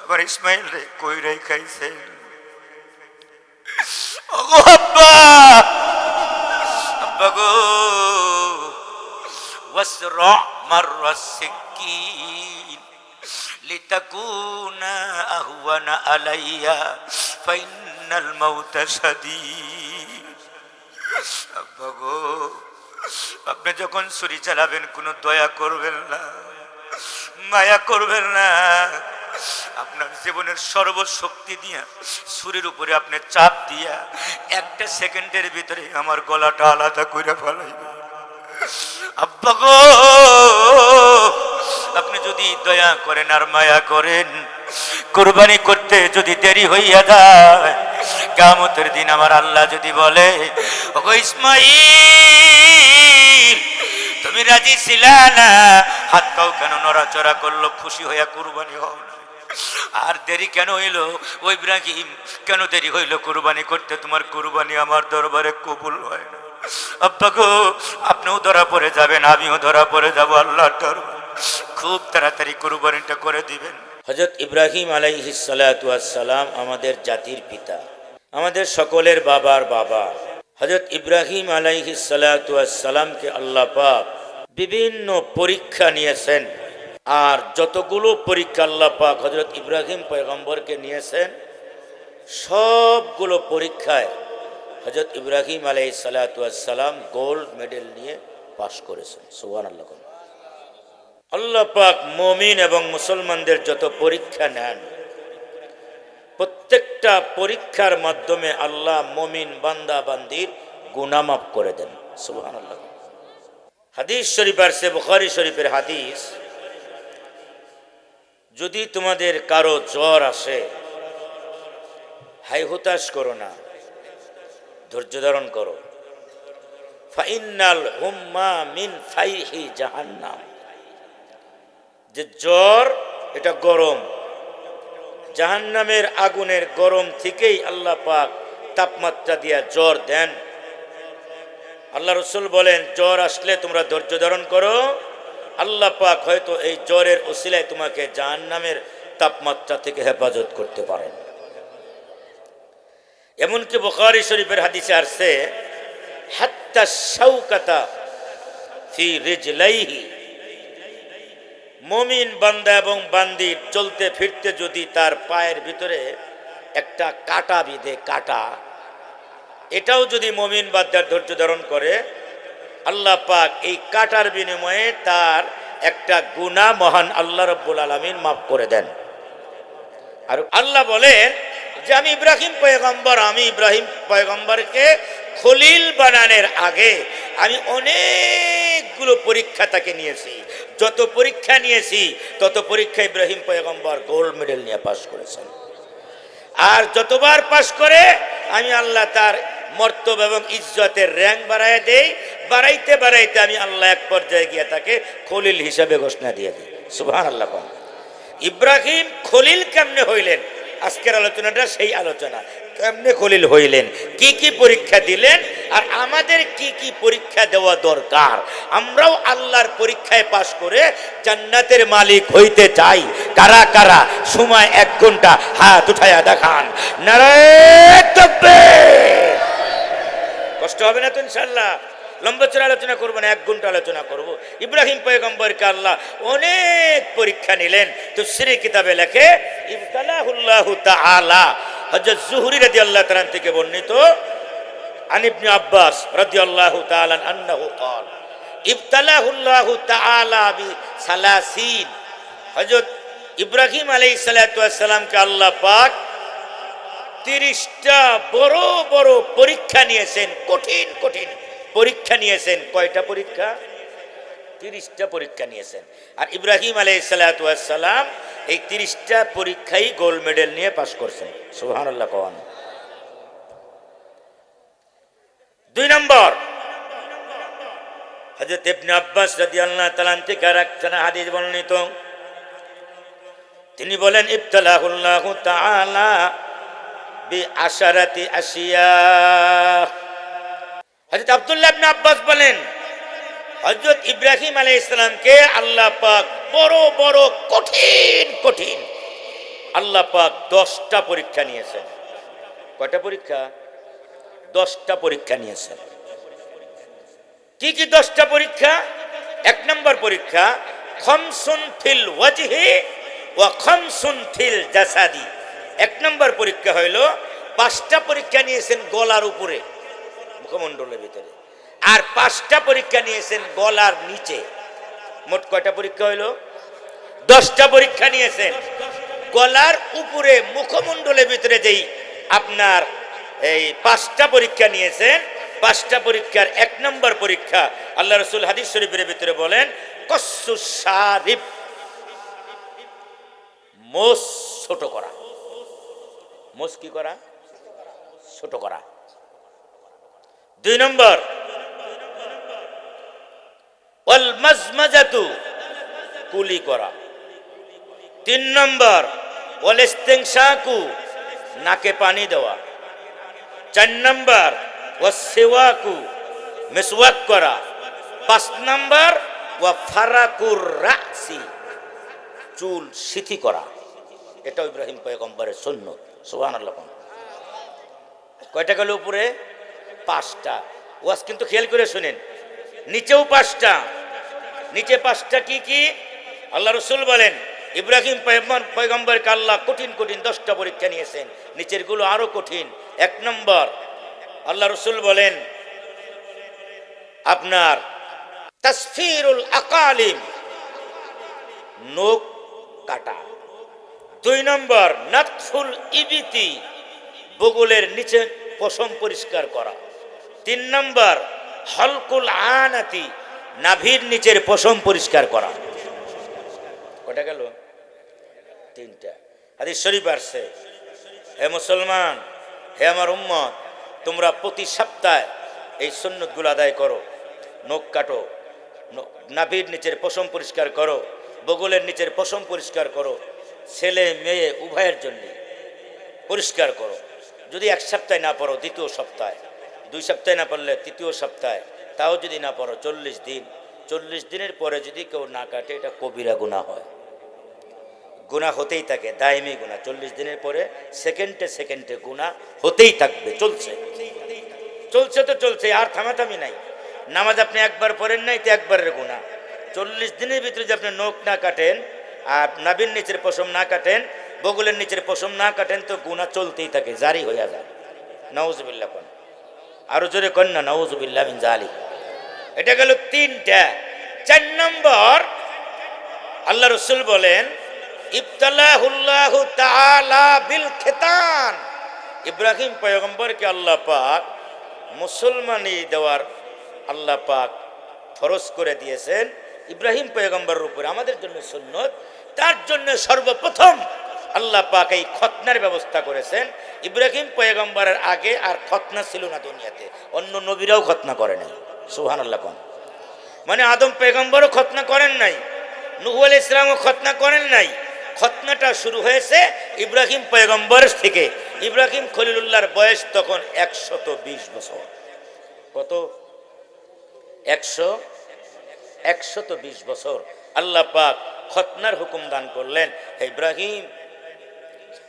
আমার ইসমাইল রে কই রেখাইছেন? ওগো আব্বা, আব্বা গো, ওয়াসরা মাররাস সিকিন লিতাকুনা আহওয়ানা আলাইয়া ফাইন্নাল মাউতা শাদীদ। আব্বা গো, আপনি যখন ছুরি চালাবেন কোনো দয়া করবেন না, মায়া করবেন না। আপনার জীবনের সর্বশক্তি দিয়া ছুরির উপরে আপনি চাপ দিয়া একটা সেকেন্ডের ভিতরে আমার গলাটা আলাদা করে ফেলাইবেন। আব্বা গো, আপনি যদি দয়া করেন আর মায়া করেন, কুরবানি করতে যদি দেরি হইয়া যায়, কিয়ামতের দিন আমার আল্লাহ যদি বলে, ওগো ইসমাঈল তুমি রাজি ছিলা না, হাত পাও কেন নড়াচড়া করলো, খুশি হইয়া কুরবানি হও না, আর দেরি কেন হইল? ওই ইব্রাহিম কেন দেরি হইল কুরবানি করতে? তোমার কুরবানি আমার দরবারে কবুল হয় না। আব্বা গো, আপনিও ধরা পড়ে যাবেন, আমিও ধরা পড়ে যাব আল্লাহর দরবারে। খুব তাড়াতাড়ি কুরবানিটা করে দিবেন। হযরত ইব্রাহিম আলাইহিস সালাতু ওয়াস সালাম আমাদের জাতির পিতা, আমাদের সকলের বাবার বাবা। হযরত ইব্রাহিম আলাইহিস সালাতু ওয়াস সালামকে আল্লাহ পাক বিভিন্ন পরীক্ষা নিয়েছেন, আর যতগুলো পরীক্ষা আল্লাহ পাক হযরত ইব্রাহিম পয়গম্বরকে নিয়েছেন, সবগুলো পরীক্ষায় হযরত ইব্রাহিম আলাইহিস সালাতু ওয়াস সালাম গোল্ড মেডেল নিয়ে পাশ করেছেন। সুবহানাল্লাহ। আল্লাহ পাক মুমিন এবং মুসলমানদের যত পরীক্ষা নেন, প্রত্যেকটা পরীক্ষার মাধ্যমে আল্লাহ মুমিন বান্দা বান্দির গুনাহ মাফ করে দেন। সুবহানাল্লাহ। হাদিস শরীফ আছে, বুখারী শরীফের হাদিস, যদি তোমাদের কারো জ্বর আসে, হাই হুতাশ করো না, ধৈর্য ধারণ করো। ফাইন্নাল হুম্মা মিন ফাইহি জাহান্নাম, যে জ্বর এটা গরম, জাহান্নামের আগুনের গরম থেকেই আল্লাহ পাক তাপমাত্রা দিয়া জ্বর দেন। আল্লাহ রাসূল বলেন, জ্বর আসলে তোমরা ধৈর্য ধারণ করো, আল্লাহ পাক হয়তো এই জ্বরের ওসিলায় তোমাকে জাহান্নামের তাপমাত্রা থেকে হেফাজত করতে পারেন। এমনকি বুখারী শরীফের হাদিসে আসছে, হাত্তা শাওকাতা ফি রিজলাইহি, মুমিন বান্দা এবং বান্দি চলতে ফিরতে যদি তার পায়ের ভিতরে একটা কাঁটা বিঁধে, কাঁটা, এটাও যদি মুমিন বান্দার ধৈর্য ধারণ করে, আল্লাহ পাক এই কাঁটার বিনিময়ে তার একটা গুনাহ মহান আল্লাহ রাব্বুল আলামিন মাফ করে দেন। আর আল্লাহ বলেন যে আমি ইব্রাহিম পয়গম্বরকে খলিল বানানোর আগে আমি অনেকগুলো পরীক্ষা তাকে নিয়েছি, যত পরীক্ষা নিয়েছি তত পরীক্ষা ইব্রাহিম পয়গম্বর গোল্ড মেডেল নিয়ে পাশ করেছেন। আর যতবার পাশ করে আমি আল্লাহ তার মর্তবা এবং ইজ্জতের র্যাঙ্ক বাড়ায় দেই, বাড়াইতে বাড়াইতে আমি আল্লাহ এক পর্যায়ে গিয়ে তাকে খলিল হিসাবে ঘোষণা দিয়ে দিই। সুবহানাল্লাহ। ইব্রাহিম খলিল কেমনে হইলেন, আজকের আলোচনাটা সেই আলোচনা। কেমনে খলিল হইলেন, কি কি পরীক্ষা দিলেন, আর আমাদের কি কি পরীক্ষা দেওয়া দরকার। আমরাও আল্লাহর পরীক্ষায় পাশ করে জান্নাতের মালিক হইতে চাই। কারা কারা সময় 1 ঘন্টা হাত উঠায়া দেখান। নারায়ে তাকবীর। কষ্ট হবে না তো ইনশাআল্লাহ? লম্বা চড়া আলোচনা করবো না, 1 ঘন্টা আলোচনা করব। ইব্রাহিম পয়গম্বরকে আল্লাহ অনেক পরীক্ষা নিলেন। তাফসীরে কিতাবে লেখে, ইবতালাহুল্লাহু তাআলা, হযরত যুহরী রাদিয়াল্লাহু তাআলা থেকে বর্ণিত, আন ইবনে আব্বাস রাদিয়াল্লাহু তাআলা আন্নাহু ক্বাল, ইবতালাহুল্লাহু তাআলা বি-সালাসিন, হযরত ইব্রাহিম আলাইহিস সালাতু ওয়াস সালামকে আল্লাহ পাক 30টা বড় বড় পরীক্ষা নিয়েছেন, কঠিন কঠিন পরীক্ষা নিয়েছেন। কয়টা পরীক্ষা? 30টা পরীক্ষা নিয়েছেন। আর ইব্রাহিম আলাইহিস সালাতু ওয়াস সালাম এই 30টা পরীক্ষাই গোল্ড মেডেল নিয়ে পাশ করছেন। সুবহানাল্লাহ। কোন 2 নম্বর, হযরত ইবনে আব্বাস রাদিয়াল্লাহু তাআলা থেকে আরেকটা হাদিস বর্ণিত, তিনি বলেন, ইবতালাহুল্লাহু তাআলা বি-আশারাতি আশিয়া। হযরত আব্দুল্লাহ ইবনে আব্বাস বলেন, হযরত ইব্রাহিম আলাইহিস সালামকে আল্লাহ পাক বড় বড় কঠিন কঠিন আল্লাহ পাক 10টা পরীক্ষা নিয়েছেন। কয়টা পরীক্ষা? 10টা পরীক্ষা নিয়েছেন। কি কি 10টা পরীক্ষা? 1 নম্বর পরীক্ষা খামসুন ফিল ওয়াজহি ওয়া খামসুন ফিল জাসাদি। 1 নম্বর পরীক্ষা হইল 5টা পরীক্ষা নিয়েছেন গলার উপরে, মুখমণ্ডলের ভিতরে, আর 5টা পরীক্ষা নিয়েছেন গলার নিচে। মোট কয়টা পরীক্ষা হইল? 10টা পরীক্ষা নিয়েছেন। গলার উপরে মুখমণ্ডলের ভিতরে যেই আপনার এই 5টা পরীক্ষা নিয়েছেন, 5টা পরীক্ষার 1 নম্বর পরীক্ষা আল্লাহ রাসূল হাদিস শরীফের ভিতরে বলেন কসসুস শারিব, মোস ছোট করা। মোস কি করা? ছোট করা। 2 নম্বর ওয়াল মাজমাজাতু, কুলি করা। 3 নম্বর ওয়াল ইস্তিনশাকু, নাকে পানি দেওয়া। 4 নম্বর ওয়াস সিওয়াকু, মিসওয়াক করা। 5 নম্বর ওয়া ফারাকুর রাসি, চুল সিথি করা। এটা ইব্রাহিম পয়গম্বরের সুন্নাত। সুবহানাল্লাহ। কয়টা গেল উপরে? 5টা। ওয়াজ কিন্তু খেয়াল করে শুনেন, নিচেও 5টা। নিচে 5টা কি কি? আল্লাহ রাসূল বলেন ইব্রাহিম পয়গম্বরকে আল্লাহ কঠিন কঠিন 10টা পরীক্ষা নিয়েছেন, নিচের গুলো আরো কঠিন। 1 নম্বর আল্লাহ রাসূল বলেন আপনার তাসফিরুল আকালিম, নখ কাটা। 2 নম্বর নাতফুল ইবিতি, বগলের নিচে পশম পরিষ্কার করা। 3 নম্বর হলকুল আনাতি, নাভির নিচের পশম পরিষ্কার করা। কটা গেল? 3টা। হাদিস শরীফ আসছে, হে মুসলমান, হে আমার উম্মত, তোমরা প্রতি সপ্তাহে এই সুন্নতগুলো আদায় করো। নখ কাটো, নাভির নিচের পশম পরিষ্কার করো, বগলের নিচের পশম পরিষ্কার করো, ছেলে মেয়ে উভয়ের জন্য পরিষ্কার করো। যদি 1 সপ্তাহে না পারো 2য় সপ্তাহে, 2 সপ্তাহে না পারলে 3য় সপ্তাহে, তাও যদি না পারো 40 দিন। 40 দিনের পরে যদি কেউ না কাটে এটা কবিরা গুনাহ হয়। গুনাহ হতেই থাকে, দায়মি গুনাহ। 40 দিনের পরে সেকেন্ডে সেকেন্ডে গুনাহ হতেই থাকবে, চলছে চলছে তো চলছে, আর থামাথামি নাই। নামাজ আপনি একবার পড়েন নাই তো একবারের গুনাহ। 40 দিনের ভিতরে যদি আপনি নখ না কাটেন, আর নাভির নিচের পশম না কাটেন, বগলের নিচের পশম না কাটেন, তো গুনাহ চলতেই থাকে, জারি হয়ে যায়। নাউজুবিল্লাহ কোন, আরো জোরে কোন না, নাউজুবিল্লাহ মিন জালিক। এটা গেল 3টা। 4 নম্বর আল্লাহ রাসূল বলেন ইবতালাহুল্লাহু তাআলা বিল খিতান, ইব্রাহিম পয়গম্বরকে আল্লাহ পাক মুসলমানি দেওয়ার আল্লাহ পাক ফরজ করে দিয়েছেন ইব্রাহিম পয়গম্বরের উপরে, আমাদের জন্য সুন্নত। তার জন্য সর্বপ্রথম আল্লাহ পাক এই খতনার ব্যবস্থা করেছেন। ইব্রাহিম পয়গম্বরের আগে আর খতনা ছিল না দুনিয়াতে, অন্য নবীরাও খতনা করে নাই। সুবহানাল্লাহ কোন, মানে আদম পয়গম্বরও খতনা করেন নাই, নূহ আলাইহিস সালামও খতনা করেন নাই। খতনাটা শুরু হয়েছে ইব্রাহিম পয়গম্বর থেকে। ইব্রাহিম খলিলুল্লাহর বয়স তখন 120 বছর। কত? 120 বছর। আল্লাহ পাক খতনার হুকুম দান করলেন, হে ইব্রাহিম,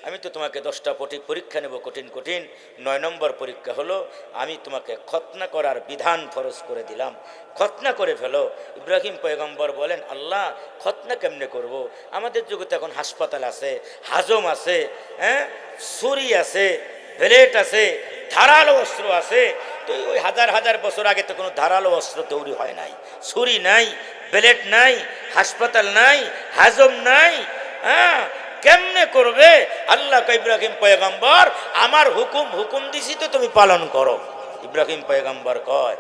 আমি তো তোমাকে 10টা পরীক্ষা নেব, কঠিন কঠিন। 9 নম্বর পরীক্ষা হলো আমি তোমাকে খতনা করার বিধান ফরজ করে দিলাম, খতনা করে ফেলো। ইব্রাহিম পয়গম্বর বলেন, আল্লাহ খতনা কেমনে করব? আমাদের যুগে তো এখন হাসপাতাল আছে, হাজম আছে, হ্যাঁ, ছুরি আছে, ব্লেড আছে, ধারালো অস্ত্র আছে। তো ওই হাজার হাজার বছর আগে তো কোনো ধারালো অস্ত্র তৈরি হয় নাই, ছুরি নাই, ব্লেড নাই, হাসপাতাল নাই, হাজম নাই, হ্যাঁ, কেমনে করবে? আল্লাহ ইব্রাহিম পয়গম্বর, আমার হুকুম দিছি তো তুমি পালন করো। ইব্রাহিম পয়গম্বর কয়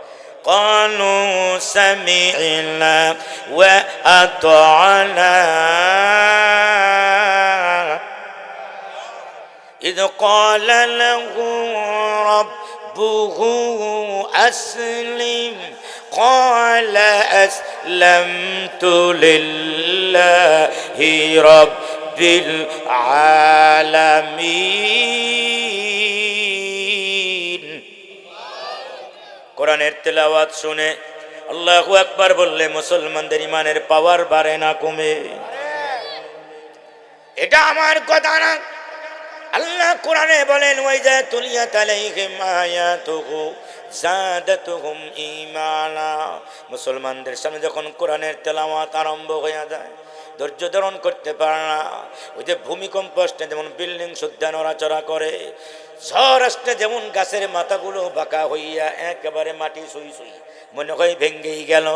কানু সামি'না ওয়া আতা'না ইয ক্বালা লাহু রাব্বুহু আসলিম ক্বালা আসলামতু লিল্লাহি রাব্বিল আলামিন। কোরআনের তেলাওয়াত শুনে আল্লাহু আকবার বললে মুসলমানদের ইমানের পাওয়ার বাড়ে না কমে? এটা আমার কথা না। আল্লাহ কোরআনে বলেন ওয়াইজা তুলিয়াত আলাইহিম আয়াতুহু যাদাতুহুম ঈমানা। মুসলমানদের সামনে যখন কোরআনের তেলাওয়াত আরম্ভ হয়ে যায়, ধৈর্য ধারণ করতে পারে না। ওই যে ভূমিকম্প আসলে যেমন বিল্ডিং শুদ্ধা নড়াচড়া করে, ঝড় আসলে যেমন গাছের মাথাগুলো বাঁকা হইয়া একেবারে মাটি সুই সুই মনে হয় ভেঙ্গেই গেল,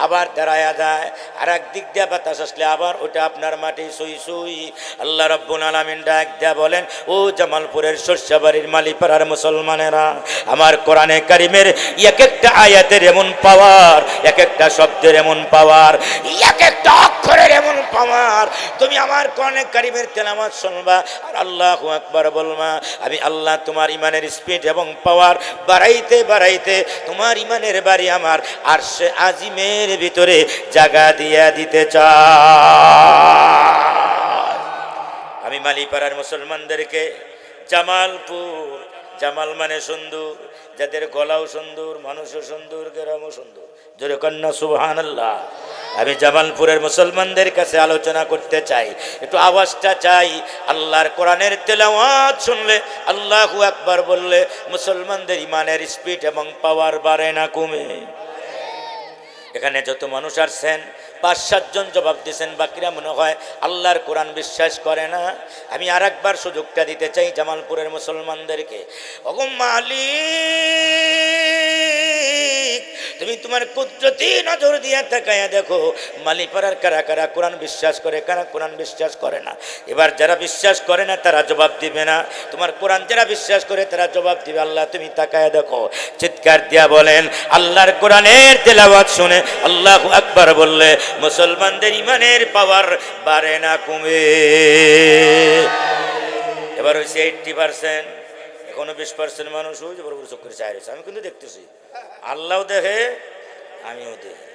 আবার দাঁড়ায়া যায়। আর একদিক দিয়ে বাতাস আসলে আবার ওটা আপনার মাটি সুই সুই। আল্লাহ রাব্বুল আলামিন ডাক দেয়া বলেন, ও জামালপুরের সরষাবাড়ির মালিপাড়ার মুসলমানেরা, আমার কোরআনে কারিমের এক একটা আয়াতের এমন পাওয়ার, এক একটা শব্দের এমন পাওয়ার, এক একটা অক্ষরের এমন পাওয়ার। তুমি আমার কোরআনে কারিমের তেলাওয়াত শুনবা আর আল্লাহু আকবার বলবা, আমি আল্লাহ তোমার ইমানের স্পিড এবং পাওয়ার বাড়াইতে বাড়াইতে তোমার ইমানের বাড়ি আমার আরশে আজিমের ভিতরে জায়গা দিয়া দিতে চাই। আমি মালিপাড়ার মুসলমানদেরকে জামালপুর, জামাল মানে সুন্দর, যাদের গলাও সুন্দর, মানুষও সুন্দর, গ্রামও সুন্দর, জোরে কন্যা সুবহানাল্লাহ। আমি জামালপুরের মুসলমানদের কাছে আলোচনা করতে চাই, একটু আওয়াজটা চাই। আল্লাহর কোরআনের তেলাওয়াত শুনলে, আল্লাহু আকবার বললে মুসলমানদের ইমানের স্পিড এবং পাওয়ার বাড়ে না কমে? এখানে যত মানুষ আসছেন ৫-৭ জন জবাব দিয়েছেন, বাকিরা মনে হয় আল্লাহর কোরআন বিশ্বাস করে না। আমি আর একবার সুযোগটা দিতে চাই জামালপুরের মুসলমানদেরকে। ওগো মালিক, তুমি তোমার কুদরতি নজর দিয়ে তাকায়া দেখো মালিপাড়ার কারা কারা কোরআন বিশ্বাস করে, কারা কোরআন বিশ্বাস করে না। এবার যারা বিশ্বাস করে না তারা জবাব দিবে না, তোমার কোরআন যারা বিশ্বাস করে তারা জবাব দিবে। আল্লাহ তুমি তাকায়া দেখো, চিৎকার দিয়া বলেন আল্লাহর কোরআনের তেলাওয়াত শুনে আল্লাহু আকবার বললে মুসলমানদের ইমানের পাওয়ার বাড়ে না কমে? এবার হয়েছে 80%, এখনো 20% মানুষ ওই যে বড় বড় চোখ করে চাই রয়েছে। আমি কিন্তু দেখতেছি, আল্লাহও দেখে আমিও দেখি।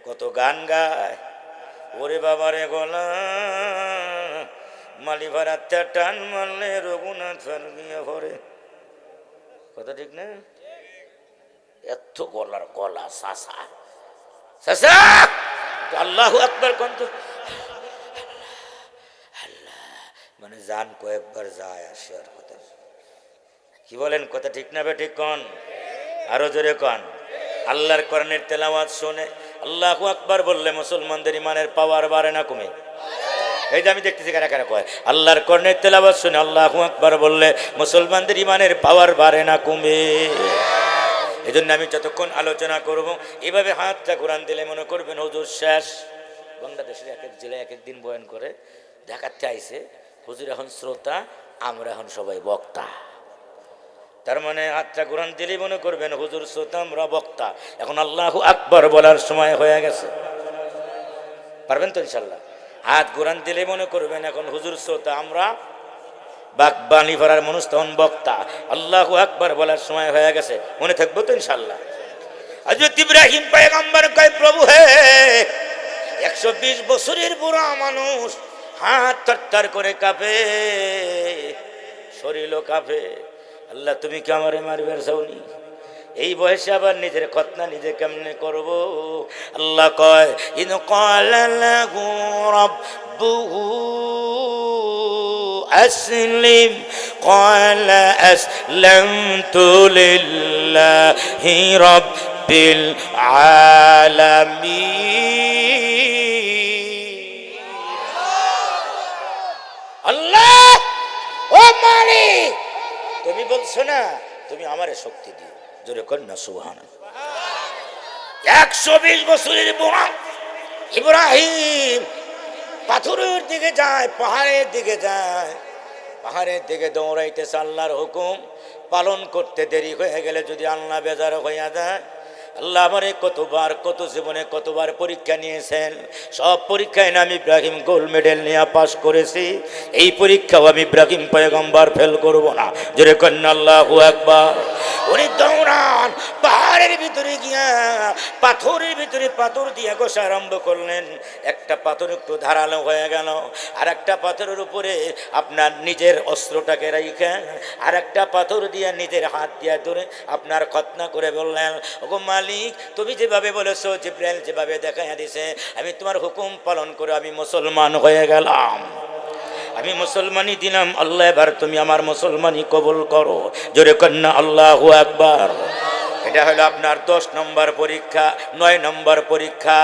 কত গান গায়, ওরে বাবারে গলা মালিভারাতে টান মারলে রঘুনাথ ফান গিয়ে ভরে, কথা ঠিক না? এত গলার গলা সাসা সাসা, আল্লাহু আকবার কোন তো আল্লাহ মানে জান কয়েকবার যায় আসে। আর কথা কি বলেন, কথা ঠিক না বে ঠিক কন? আরো জোরে কন। আল্লাহর কোরআনের তেলাওয়াত শুনে আল্লাহু আকবার বললে মুসলমানদের ইমানের পাওয়ার বাড়ে না কমে? এই যে আমি দেখতেছি কারা কারা কয় আল্লাহর কোরআনের তেলাওয়াত শুনে আল্লাহু আকবার বললে মুসলমানদের ইমানের পাওয়ার বাড়ে না কমে? এই জন্য আমি যতক্ষণ আলোচনা করব এভাবে হাতটা কোরআন দিলে মনে করবেন হুজুর শেষ। বাংলাদেশের এক এক জেলায় এক এক দিন বয়ান করে, দেখাতে আইছে হুজুর এখন শ্রোতা, আমরা এখন সবাই বক্তা। তার মানে হাতটা কোরআন দিলেই মনে করবেন হুজুর শ্রোতা, আমরা বক্তা। এখন আল্লাহু আকবার বলার সময় হয়ে গেছে, পারবেন তো ইনশাল্লাহ? হাত কোরআন দিলেই মনে করবেন এখন হুজুর শ্রোতা, আমরা বাগবানি ভরার মানুষ তখন বক্তা। আল্লাহু আকবার বলার সময় হয়ে গেছে, মনে থাকবো তো ইনশাল্লাহ? হযরত ইব্রাহিম পয়গম্বর কয়, প্রভু হে 120 বছরের বুড়া মানুষ, হাত থরথর করে কাঁপে, শরীরও কাঁপে, আল্লাহ তুমি কি আমারে মারবার চাওনি? এই বয়সে আবার নিজের খতনা নিজে কেমনে করব? আল্লাহ কয়, ইন ক্বালা লাহু রাব্বুহু আসলিম ক্বালা আসলামতু লিল্লাহি রাব্বিল আলামিন। আল্লাহ ও মালিক, তুমি বলছো না তুমি আমারে শক্তি দিও, জোরে কর না সুবহানাল্লাহ। 120 বছরের বুড়া ইব্রাহিম পাথরের দিকে যায়, পাহাড়ের দিকে যায়, পাহাড়ের দিকে দৌড়াইতেছে। আল্লাহর হুকুম পালন করতে দেরি হয়ে গেলে যদি আল্লাহ বেজার হইয়া যায়। আল্লাহ আমারে কতবার, কত জীবনে কতবার পরীক্ষা নিয়েছেন, সব পরীক্ষায় না আমি ইব্রাহিম গোল্ড মেডেল নিয়ে পাস করেছি। এই পরীক্ষাও আমি ইব্রাহিম পয়গম্বর ফেল করব না, জোরে কন্যা আল্লাহু আকবার। উনি দৌড়ান, পাহাড়ের ভিতরে গিয়া পাথরের ভিতরে পাথর দিয়ে ঘষা আরম্ভ করলেন। একটা পাথর একটু ধারালো হয়ে গেল, আর একটা পাথরের উপরে আপনার নিজের অস্ত্রটাকে রাইখে আর একটা পাথর দিয়ে নিজের হাত দিয়ে ধরে আপনার খতনা করে বললেন, ওগো মালিক তুমি যেভাবে বলেছো, জিব্রাইল যেভাবে দেখাইয়া দিছে, আমি তোমার হুকুম পালন করে আমি মুসলমান হয়ে গেলাম। আমি মুসলমানি দিলাম, আল্লাহ এবার তুমি আমার মুসলমানি কবুল করো। জোরে কন্যা আল্লাহু আকবার। এটা হলো আপনার 10 নম্বর পরীক্ষা, 9 নম্বর পরীক্ষা।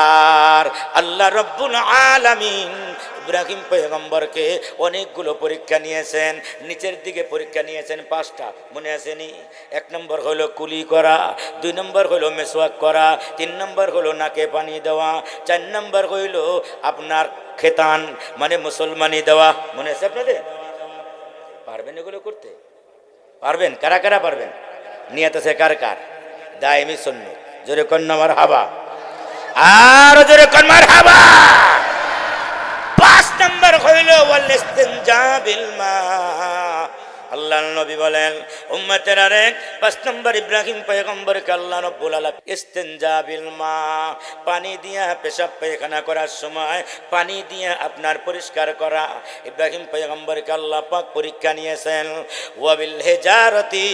আর আল্লাহ রব্বুল আলামিন ইব্রাহিম পয়গম্বরকে অনেকগুলো পরীক্ষা নিয়েছেন, নিচের দিকে পরীক্ষা নিয়েছেন 5টা, মনে আসেনি? 1 নম্বর হলো কুলি করা, 2 নম্বর হলো মেসওয়াক করা, 3 নম্বর হলো নাকে পানি দেওয়া, 4 নম্বর হইল আপনার খেতান মানে মুসলমানি দেওয়া। মনে আছে আপনাদের? পারবেন এগুলো করতে? পারবেন? কারা কারা পারবেন? নিয়ত আছে কার কার? দায়েমি সুন্নাত। জোরে কন্যা মারহাবা, আর জোরে কন্যা মারহাবা। 5 নম্বর হইল ওয়াল ইস্তিনজা বিল মা। আল্লাহর নবী বলেন উম্মতের আরে 5 নম্বর ইব্রাহিম পয়গম্বরকে আল্লাহ রাব্বুল আলামিন ইস্তিনজা বিল মা, পানি দিয়া পেশাব পায়খানা করার সময় পানি দিয়া আপনার পরিষ্কার করা। ইব্রাহিম পয়গম্বরকে আল্লাহ পাক পরীক্ষা নিয়েছেন। ওয়া বিল হিজারতি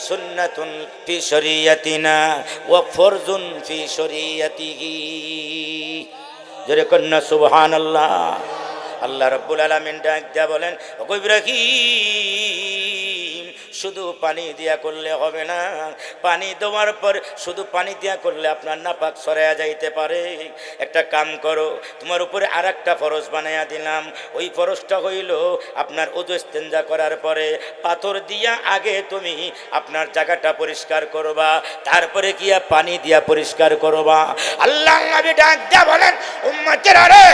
সুন্নাতুন ফি শরিয়াতিনা ওয়া ফরজুন ফি শরিয়াতিহি। জোরে কন্যা সুবহানাল্লাহ। আল্লাহ রাব্বুল আলামিন ডাক দিয়া বলেন, ওগো ইব্রাহিম, শুধু পানি দিয়া করলে হবে না। পানি দেওয়ার পর শুধু পানি দিয়া করলে আপনার নাপাক সরাইয়া যাইতে পারে। একটা কাম করো, তোমার উপরে আর একটা ফরজ বানাইয়া দিলাম। ওই ফরজটা হইল আপনার ওযু ইস্তেঞ্জা করার পরে পাথর দিয়া আগে তুমি আপনার জায়গাটা পরিষ্কার করবা, তারপরে গিয়া পানি দিয়া পরিষ্কার করবা। আল্লাহ নবী ডাক দিয়া বলেন, উম্মতের আরে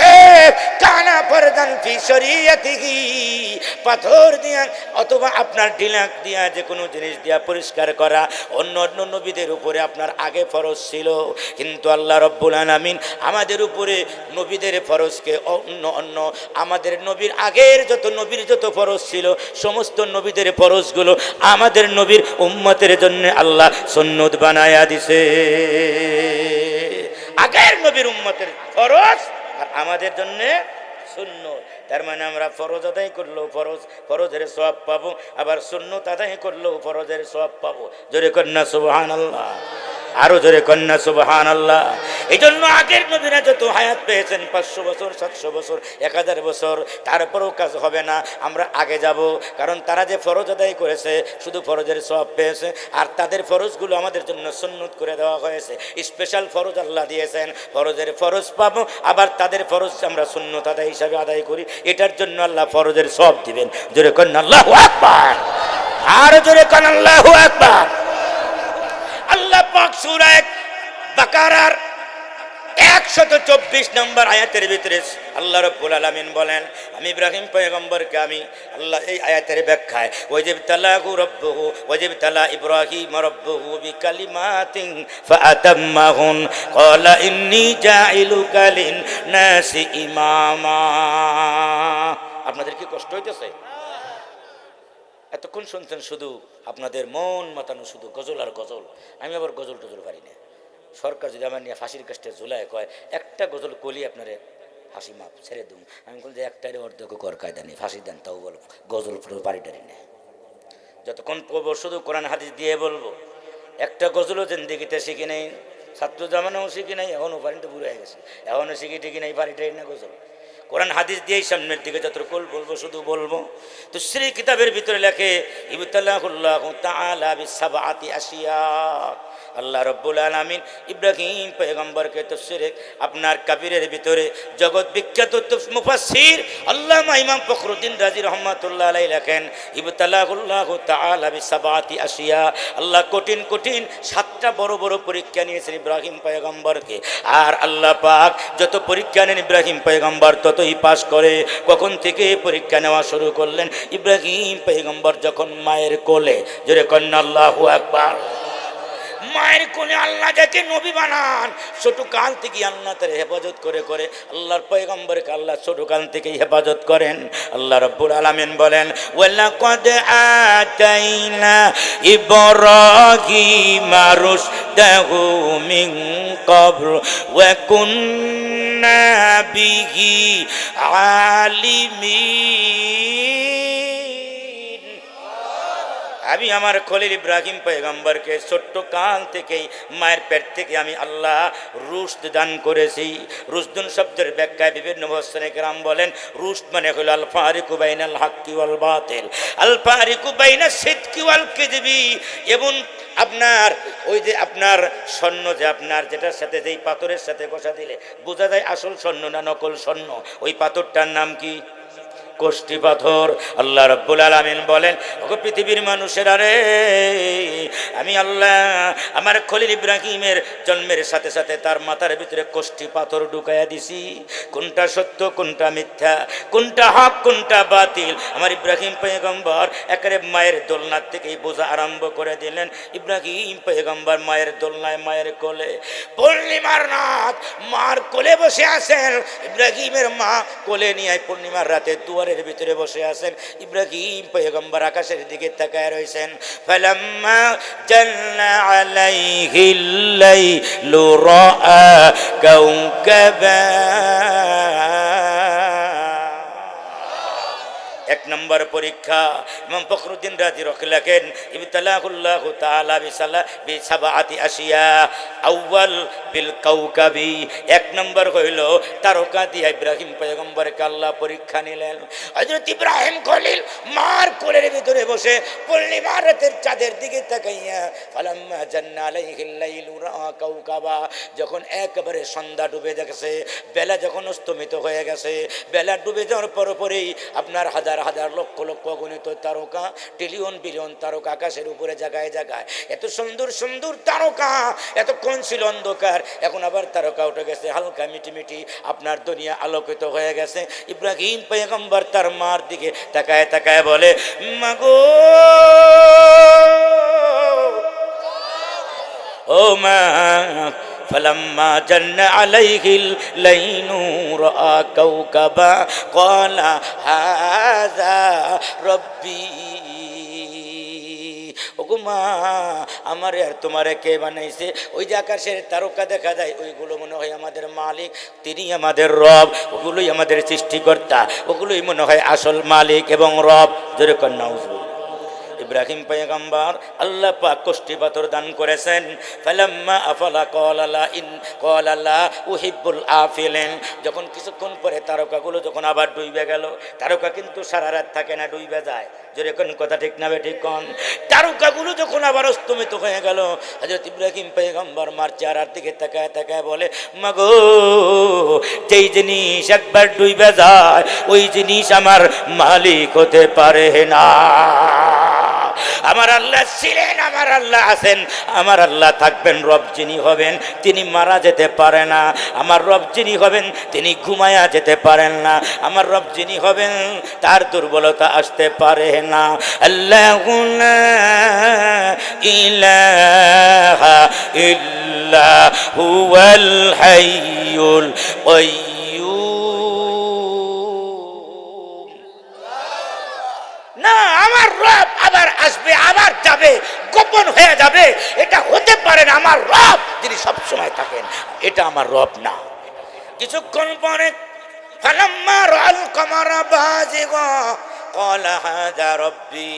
কানা ফরদান ফি শরিয়াতিহি, পাথর দিয়া অথবা আপনার ঢিলাক দিয়া যে কোনো জিনিস দিয়া পরিষ্কার করা অন্য অন্য নবীদের উপরে আপনার আগে ফরজ ছিল, কিন্তু আল্লাহ রব্বুল আলামিন আমাদের উপরে নবীদের ফরজকে অন্য অন্য আমাদের নবীর আগের যত নবীর যত ফরজ ছিল সমস্ত নবীদের ফরজগুলো আমাদের নবীর উম্মতের জন্য আল্লাহ সুন্নত বানায়া দিছে। আগের নবীর উম্মতের ফরজ আর আমাদের জন্য সুন্নত। তার মানে আমরা ফরজ আদায় করলেও ফরজের সওয়াব পাবো, আবার সুন্নত আদায় করলেও ফরজের সওয়াব পাবো। জোরে কন্যা সুবহানাল্লাহ, আরো জোরে কন্যা সুবহানাল্লাহ। এই জন্য আগের নবীরা যত হায়াত পেয়েছেন 500 বছর 700 বছর 1000 বছর, তারপরেও কাজ হবে না, আমরা আগে যাব। কারণ তারা যে ফরজ আদায় করেছে শুধু ফরজের সওয়াব পেয়েছে, আর তাদের ফরজগুলো আমাদের জন্য সুন্নত করে দেওয়া হয়েছে। স্পেশাল ফরজ আল্লাহ দিয়েছেন, ফরজের ফরজ পাবো, আবার তাদের ফরজ আমরা সুন্নত আদায় হিসাবে আদায় করি, এটার জন্য আল্লাহ ফরজের সওয়াব দিবেন। জোরে কন্যা আল্লাহু আকবার, আর জোরে কন্যা আল্লাহু আকবার। আল্লাহ পাক সূরা বাকারার 124 নম্বর আয়াতের ভিতরে আল্লাহ রাব্বুল আলামিন বলেন, আমি ইব্রাহিম পয়গম্বরকে আমি আল্লাহ এই আয়াতের ব্যাখ্যায় ওয়াজিবতালাহু রাব্বুহু ওয়াজিবতালা ইব্রাহিম রাব্বুহু বিকালিমাতিন ফাআতাম্মাহুন ক্বালা ইন্নী জাইলুকা লিন-নাসি ইমামা। আপনাদের কি কষ্ট হইতেছে? এতক্ষণ শুনছেন শুধু আপনাদের মন মাতানো শুধু গজল আর গজল। আমি আবার গজল টজল পারি না। সরকার যদি আমার নিয়ে ফাঁসির কাজটা ঝুলায় কয় একটা গজল কলি আপনারে ফাঁসি মাপ ছেড়ে দুম, আমি বলি যে একটারে অর্ধেক কর কায়দা নেই, ফাঁসি দেন তাও বল, গজল পারিটারি নেই। যতক্ষণ শুধু কোরআন হাদিস দিয়ে বলবো। একটা গজলও জিন্দেগিতে শিখি নেই, ছাত্র জামানাও শিখি নাই, এখনও পারিটা বুড়ো হয়ে গেছে, এখনও শিখি টিকি নেই, পারিটারি না গজল। কোরআন হাদিস দিয়েই সামনের দিকে যতটুকু বলবো শুধু বলবো। তো শ্রী কিতাবের ভিতরে লেখে ইবতালাহুল্লাহু তাআলা বিসাবআতি আশিয়া। আল্লাহ রাব্বুল আলামিন ইব্রাহিম পয়গম্বরকে তাফসীরে আপনার কাবিরের ভিতরে জগৎ বিখ্যাত মুফাসসির আল্লামা ইমাম ফখরুদ্দিন রাজি রাহমাতুল্লাহ আলাইহি লেখেন, ইবতালাহুল্লাহু তাআলা বিসাবআতি আশিয়া। আল্লাহ কঠিন কঠিন 7টা বড় বড় পরীক্ষা নিয়েছেন ইব্রাহিম পয়গম্বরকে। আর আল্লাহ পাক যত পরীক্ষা নেন ইব্রাহিম পয়গম্বর ততই পাস করে। কখন থেকে পরীক্ষা নেওয়া শুরু করলেন? ইব্রাহিম পয়গম্বর যখন মায়ের কোলে। জোরে কন্যা আল্লাহু আকবার। মায়ের কোলে আল্লাহ যাকে নবী বানান, ছোট কাল থেকে আল্লাহ তার হেফাজত করে করে আল্লাহর পয়গম্বরকে আল্লাহ ছোট কাল থেকেই হেফাজত করেন। আল্লাহ রাব্বুল আলামিন বলেন, ওয়ালাকাদ আতাইনা ইব্রাহিমা রুশদাহু মিন ক্বাবল ওয়া কুন্না বিহি আলিমিন। আমি আমার খলিল ইব্রাহিম পয়গম্বরকে ছোট্ট কাল থেকেই মায়ের পেট থেকে আমি আল্লাহ রুশদ দান করেছি। রুশদুন শব্দের ব্যাখ্যায় বিভিন্ন মুফাসসিরিন কেরাম বলেন রুশদ মানে হলো আল ফারিকু বাইনাল হাক্কি ওয়াল বাতিল, আল ফারিকু বাইনাস সিদকি ওয়াল কিযবি। এবং আপনার ওই যে আপনার স্বর্ণ যে আপনার যেটার সাথে যেই পাথরের সাথে ঘষা দিলে বোঝা যায় আসল স্বর্ণ না নকল স্বর্ণ, ওই পাথরটার নাম কি? কোষ্ঠী পাথর। আল্লাহ রাব্বুল আলামিন বলেন, ওগো পৃথিবীর মানুষেরা রে, আমি আল্লাহ আমার খলিল ইব্রাহিমের জন্মের সাথে সাথে তার মাথার ভিতরে কোষ্ঠী পাথর ঢুকাইয়া দিছি। কোনটা সত্য কোনটা মিথ্যা, কোনটা হক কোনটা বাতিল, আমার ইব্রাহিম পয়গম্বর একেবারে মায়ের দোলনার থেকেই বোঝা আরম্ভ করে দিলেন। ইব্রাহিম পয়গম্বর মায়ের দোলনায় মায়ের কোলে, পূর্ণিমার রাত মার কোলে বসে আছেন। ইব্রাহিমের মা কোলে নিয়ে পূর্ণিমার রাতে দুয়ারের ভিতরে বসে আছেন। ইব্রাহিম পয়গম্বর আকাশের দিকে তাকায় রয়েছেন। ফালাম্মা জাল্লা আলাইহিল লাইলু রাআ কাওকাবা। এক নম্বর পরীক্ষা ইমাম ফখরুদ্দিন রাজি লেখেন, ইবতালাহুল্লাহু তাআলা বিসাবাতি আশিয়া, আউয়াল বিল কাওকাবি। এক নম্বর হইল তারকা দিয়া ইব্রাহিম পয়গম্বরকে আল্লাহ পরীক্ষা নিলেন। হযরত ইব্রাহিম খলিল মার কোলের ভিতরে বসে পূর্ণিমার রাতের চাঁদের দিকে তাকাইয়া, ফালাম্মা জান্না আলাইহিল লাইলু রাআ কাওকাবা, যখন একেবারে সন্ধ্যা ডুবে গেছে, বেলা যখন অস্তমিত হয়ে গেছে, বেলা ডুবে যাওয়ার পরপরই আপনার হাজার হাজার লক্ষ লক্ষ গণিত তারকা, ট্রিলিয়ন বিলিয়ন তারকা আকাশের উপরে জায়গায় জায়গায়, এত সুন্দর সুন্দর তারকা। এতক্ষণ ছিল অন্ধকার, এখন আবার তারকা উঠে গেছে, হালকা মিটিমিটি আপনার দুনিয়া আলোকিত হয়ে গেছে। ইব্রাহিম পয়গম্বর তার মার দিকে তাকায় তাকায় বলে, মাগো ও মা, فلما جن عليه الليل رأى كوكبا قال هذا ربي। ওগো মা, আমার আর তোমারে কে বানাইছে? ওই যে আকাশের তারকা দেখা যায়, ওইগুলো মনে হয় আমাদের মালিক, তিনি আমাদের রব, ওগুলোই আমাদের সৃষ্টিকর্তা, ওগুলোই মনে হয় আসল মালিক এবং রব। জোরে কর নাউজুবিল্লাহ। ইব্রাহিম পয়গম্বর আল্লাহ পাক কোষ্ঠী পাথর দান করেছেন। ফালাম্মা আফালা ক্বালা লা উহিব্বুল আফিলিন। যখন কিছুক্ষণ পরে তারকাগুলো যখন আবার ডুবে গেল, তারকা কিন্তু সারা রাত থাকে না, ডুবে যায়। জোরে কোন কথা ঠিক না বেঠিক কোন? তারকাগুলো যখন আবার অস্তমিত হয়ে গেল, হযরত ইব্রাহিম পয়গম্বর মার চেহারার দিকে তাকায় তাকায় বলে, মাগো, যেই জিনিস একবার ডুবে যায় ওই জিনিস আমার মালিক হতে পারে না। আমার আল্লাহ ছিলেন, আমার আল্লাহ আছেন, আমার আল্লাহ থাকবেন। রব যিনি হবেন তিনি মারা যেতে পারে না। আমার রব যিনি হবেন তিনি ঘুমায়া যেতে পারেন না। আমার রব যিনি হবেন তার দুর্বলতা আসতে পারে না। আল্লাহু লা ইলাহা ইল্লা হুয়াল হাইয়ুল কাইয়্যুম। না, আমার রব আবার আসবে, আবার যাবে, গোপন হয়ে যাবে, এটা হতে পারে না। আমার রব যিনি সব সময় থাকেন, এটা আমার রব না। কিছুক্ষণ পরে ফালাম্মা রাআল কামারা বাজিগা ক্বালা হাযা রাব্বি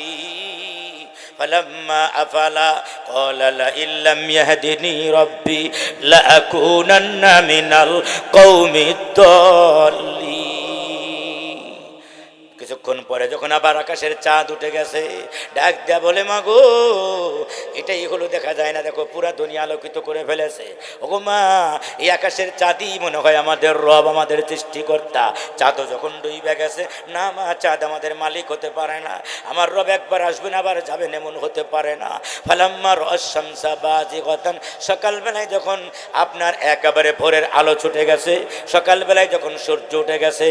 ফালাম্মা আফালা ক্বালা লা ইল্লাম ইয়াহদিনি রাব্বি লাআকুনান্না মিনাল কওমিদ দাল্লিন। কিছুক্ষণ পরে যখন আবার আকাশের চাঁদ উঠে গেছে, ডাক দেয়া বলে, মাগো, এটাই হলো দেখা যায় না, দেখো পুরা দুনিয়া আলোকিত করে ফেলেছে। ওগো মা, এই আকাশের চাঁদই মনে হয় আমাদের রব, আমাদের সৃষ্টিকর্তা। চাঁদও যখন ডুবে গেছে, না মা, চাঁদ আমাদের মালিক হতে পারে না। আমার রব একবার আসবেন আবার যাবেন, এমন হতে পারে না। ফালাম্মা রাআশ শামসা বাজিগাতান, সকালবেলায় যখন আপনার একেবারে ভোরের আলো ছুটে গেছে, সকালবেলায় যখন সূর্য উঠে গেছে,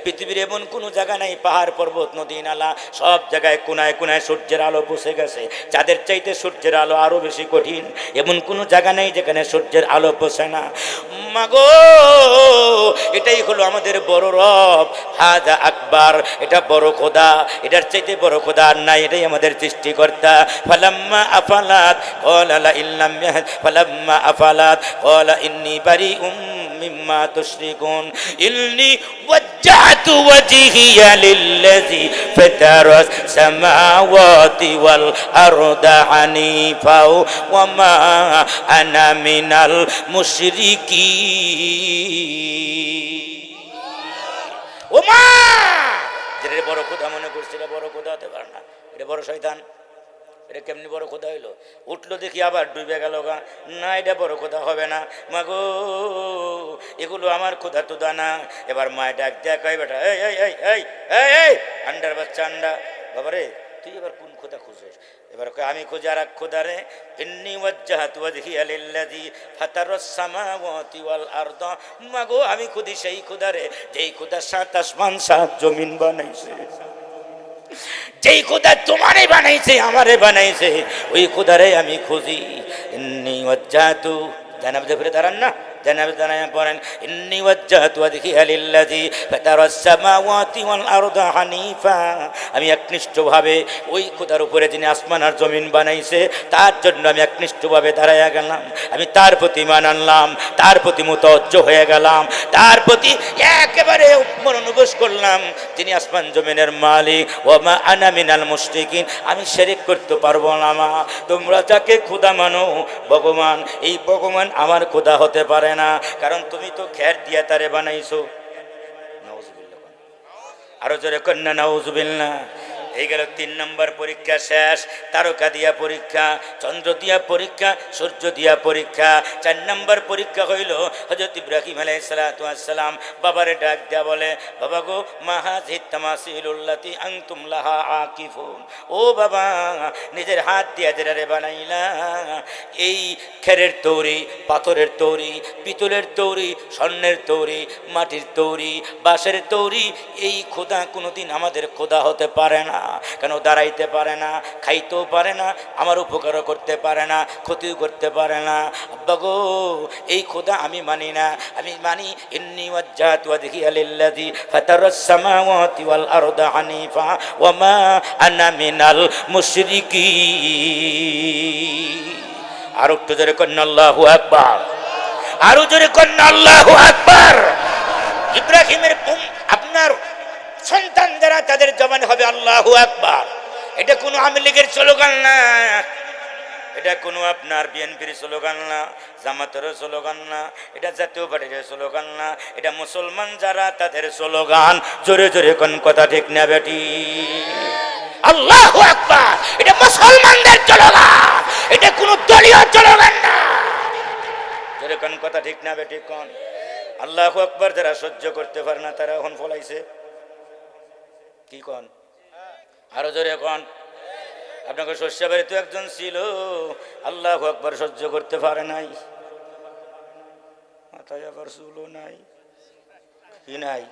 পৃথিবীর এমন কোনো জায়গা নাই, পাহাড় পর্বত নদী নালা সব জায়গায় কোনায় কোনায় সূর্যের আলো পৌঁছে গেছে। চাঁদের চাইতে সূর্যের আলো আরো বেশি কঠিন, এমন কোনো জায়গা নেই যেখানে সূর্যের আলো পৌঁছে না। মাগো, এটাই হলো আমাদের বড় রব, হাজা আকবার, এটা বড় খোদা, এটার চাইতে বড় খোদা আর নাই, এটাই আমাদের সৃষ্টিকর্তা। ফালাম্মা আফালাত ক্বালা লা ইল্লাম ফালাম্মা আফালাত ক্বালা ইন্নী বারিউম মিম্মা তুশরিকুন ইন্নী ওয়াজ্জাহতু ওয়াজহিয়া লিল্লাযী ফাতারাস সামাওয়াতি ওয়াল আরদা হানিফা ওয়া মা আনা মিনাল মুশরিকিন। ও মা, যেটা বড় খোদা মনে করছে এটা বড় খোদা হতে পারে না, এটা বড় শয়তান। এটা কেমনি বড় খোদা হইলো? উঠলো দেখি আবার ডুবে গেল গা, না এটা বড় খোদা হবে না। মাগো এগুলো আমার খোদা তোদা না। এবার মায় ডাক দেয়া কয় বেটা এই এই এই এই এই এই আন্ডার বাচ্চা আন্ডা, বাবারে তুই এবার কোন খোদা খুঁজছিস? এবার আমি খুঁজে আর এক খোদা রে, ইন্নী ওয়াজ্জাহতু ওয়াজহিয়া লিল্লাযী ফাতারাস সামাওয়াতি ওয়াল আরদা। মাগো আমি খুঁজি সেই খোদা রে যেই খোদা সাত আসমান সাত জমিন বানাইছে, যেই খোদা তোমারে বানাইছে আমারে বানাইছে, ওই খোদারে আমি খুঁজি। ইন্নী ওয়াজ্জাহতু, জানাবে ফিরে দাঁড়ান না, জানাবে দাঁড়ায় পড়েন ইন্নী ওয়াজ্জাহতু ওয়াজহিয়া লিল্লাযী ফাতারাস সামাওয়াতি ওয়াল আরদা হানিফা। আমি একনিষ্ঠভাবে ওই খোদার উপরে যিনি আসমান আর জমিন বানাইছে তার জন্য আমি একনিষ্ঠভাবে দাঁড়াইয়া গেলাম। আমি তার প্রতি ঈমান আনলাম, তার প্রতি মুতাওয়াজ্জহ হয়ে গেলাম, তার প্রতি একেবারে মনোনিবেশ করলাম যিনি আসমান জমিনের মালিক। ওয়া মা আনা মিনাল মুশরিকিন, আমি শিরক করতে পারবো না। মা তোমরা যাকে খোদা মানো ভগবান, এই ভগবান আমার খোদা হতে পারে না, কারণ তুমি তো খের দিয়া তারে বানাইছো। নাউজুবিল্লাহ, আরো জোরে কন্যা নাউজুবিল্লাহ। এই গেল 3 নম্বর পরীক্ষা শেষ। তারকা দিয়া পরীক্ষা, চন্দ্র দিয়া পরীক্ষা, সূর্য দিয়া পরীক্ষা। 4 নম্বর পরীক্ষা হইল হযরত ইব্রাহিম আলাইহিস সালাতু ওয়াস সালাম বাবারে ডাক দেয়া বলে, বাবা গো মা হাযিহিত তামাসিলুল্লাতী আনতুম লাহা আকিফুন। ও বাবা, নিজের হাত দিয়া যেটারে বানাইলা, এই খেরের তৈরি, পাথরের তৈরি, পিতলের তৈরি, স্বর্ণের তৈরি, মাটির তৈরি, বাঁশের তৈরি, এই খোদা কোনোদিন আমাদের খোদা হতে পারে না। কেন? দাঁড়াইতে পারে না, খাইতেও পারে না, আমার উপকারও করতে পারে না, ক্ষতিও করতে পারে না। আব্বা গো এই খোদা আমি মানি না, আমি মানি ইন্নী ওয়াজ্জাহতু ওয়াজহিয়া লিল্লাযী ফাতারাস সামাওয়াতি ওয়াল আরদা হানিফা ওয়া মা আনা মিনাল মুশরিকিন। আর একটু জোরে কন্যা আল্লাহু আকবার, আরো জোরে কন্যা আল্লাহু আকবার। ইব্রাহিমের আপনার সন্তান যারা তাদের জবানে হবে আল্লাহু আকবার। এটা কোনো আওয়ামী লীগের স্লোগান না, এটা কোনো আপনার বিএনপির স্লোগান না, জামাতের স্লোগান না, এটা জাতীয় পার্টির স্লোগান না, এটা মুসলমান যারা তাদের স্লোগান। জোরে জোরে কোন কথা ঠিক না বেটি? আল্লাহু আকবার, এটা মুসলমানদের স্লোগান, এটা কোনো দলীয় স্লোগান না। জোরে কোন কথা ঠিক না বেটি? কোন আল্লাহু আকবার যারা সহ্য করতে পারে না তারা এখন ফলাইছে কি কোন? আরো জোরে কোন? আপনাকে শস্যবাড়ি তো একজন ছিল আল্লাহু আকবার সহ্য করতে পারে নাই, মাথায় আবার চুলও নাই, কি নাই?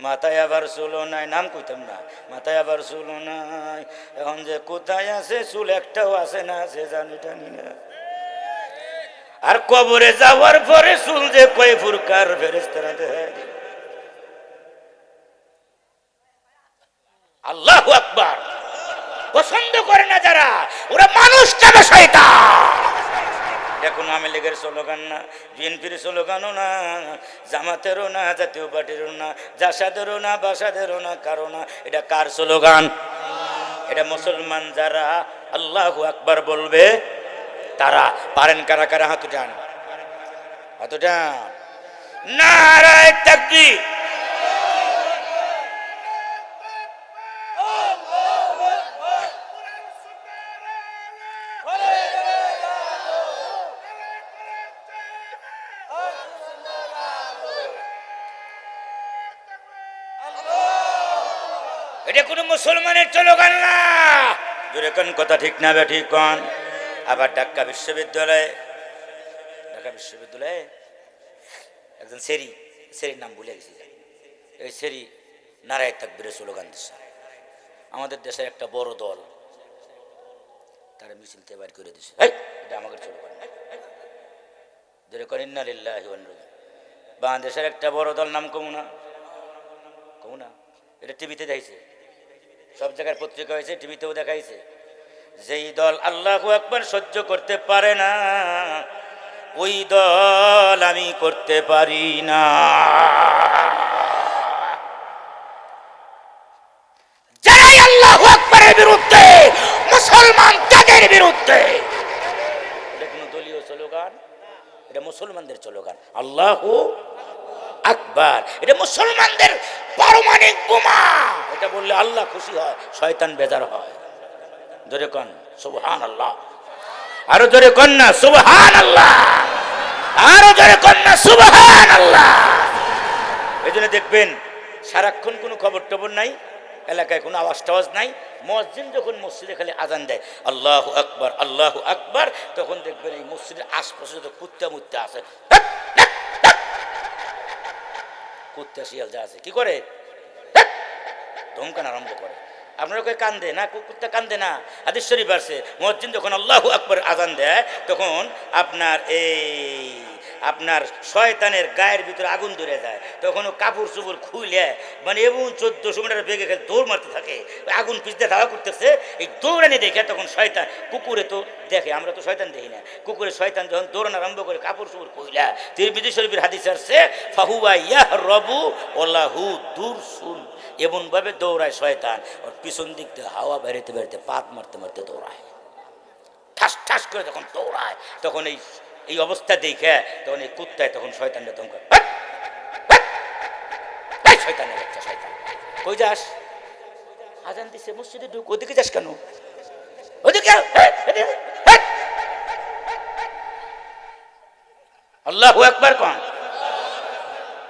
মাথায় আবার চুলও নাই, নাম কইতাম না, মাথায় আবার চুলও নাই। এখন যে কোথায় আছে চুল একটাও আছে না, সে জানি টানি না। আর কবরে যাওয়ার পরে চুল যে কয় ফুরকার ফেরেশতারা দেয়। আল্লাহু আকবার পছন্দ করে না যারা, ওরা মানুষ কেন শয়তান। এটা কোনো আওয়ামী লীগের স্লোগান না, বিএনপির স্লোগানও না, জামাতেরও না, জাতীয় পার্টিরও না, জাসাদেরও না, বাসাদেরও না, কারো না। এটা কার স্লোগান? এটা মুসলমান যারা আল্লাহু আকবার বলবে তারা। পারেন কারা কারা? হাত উঠান, হাত উঠান। নারায়ে তাকবীর। এটা কোনো মুসলমানের স্লোগান না। জোরে কোন কথা ঠিক না বে ঠিক কোন? আবার ঢাকা বিশ্ববিদ্যালয়ে একজন সেরির নাম ভুলে গেছি, এই সেরি নারায়ে তাকবীরের স্লোগান দিচ্ছে। আমাদের দেশের একটা বড় দল তারা মিছিলতে বাইর করে দিচ্ছে, এটা আমাদের স্লোগান। জোরে কোন ইন্না লিল্লাহি ওয়া ইন্না ইলাইহি। বাংলাদেশের একটা বড় দল নাম কমুনা, এটা টিভিতে দেখাইছে, সব জায়গায় পত্রিকা হয়েছে, টিভিতেও দেখাইছে। যেই দল আল্লাহু আকবার সহ্য করতে পারে না, ওই দল আমি করতে পারি না। যারাই আল্লাহু আকবারের বিরুদ্ধে, মুসলমান তাদের বিরুদ্ধে। এটা কোনো দলীয় স্লোগান, এটা মুসলমানদের স্লোগান। আল্লাহু আকবার, এটা মুসলমানদের পারমাণবিক বোমা। এটা বললে আল্লাহ খুশি হয়, শয়তান বেজার হয়। জোরে কন সুবহানাল্লাহ, আরো জোরে কন না সুবহানাল্লাহ, আরো জোরে কন না সুবহানাল্লাহ। এজন্য দেখবেন সারাক্ষণ কোনো খবর টবর নাই, এলাকায় কোনো আওয়াজ টাওয়াজ নাই। মুয়াজ্জিন যখন মসজিদে খালি আজান দেয় আল্লাহু আকবার আল্লাহু আকবার, তখন দেখবেন এই মসজিদের আশপাশে যত কুত্তা মুত্তা আছে, কুত্তা শিয়াল যা আছে কি করে, ধমকান আরম্ভ করে। আপনারা কই কান্দে না, কুত্তা কান্দে না। হাদিস শরীফ আছে মুয়াজ্জিন যখন আল্লাহু আকবার আজান দেয়, তখন আপনার শয়তানের গায়ের ভিতরে আগুন ধরে যায়। তখন ও কাপড় চুপড় খুলে মানে এবং 1400 মিটার বেগে খেলে দৌড় মারতে থাকে, আগুন পিছতে ধাওয়া করতেছে। এই দৌড়ানি দেখে তখন শয়তান, কুকুরে তো দেখে, আমরা তো শয়তান দেখি না, কুকুরে শয়তান যখন দৌড়ানো আরম্ভ করে কাপড় চুপড় খুইলা, তিরমিজি শরীফের হাদিস আসছে ফাহুয়া ইয়াহরাবু ওয়ালাহু দুরসুন, এমনভাবে দৌড়ায় শয়তান, ওর পিছন দিক দিয়ে হাওয়া বেরোতে বেরোতে পাত মারতে মারতে দৌড়ায়, ঠাস ঠাস করে যখন দৌড়ায়, তখন এই অবস্থা দেখে তখন এই কুত্তায় তখন শয়তানটা তখন শয়তানের বাচ্চা, শয়তান কই যাস, আজান দিছে মসজিদে ঢুক, ওদিকে যাস কেন, ওদিকে আল্লাহু আকবার কোন।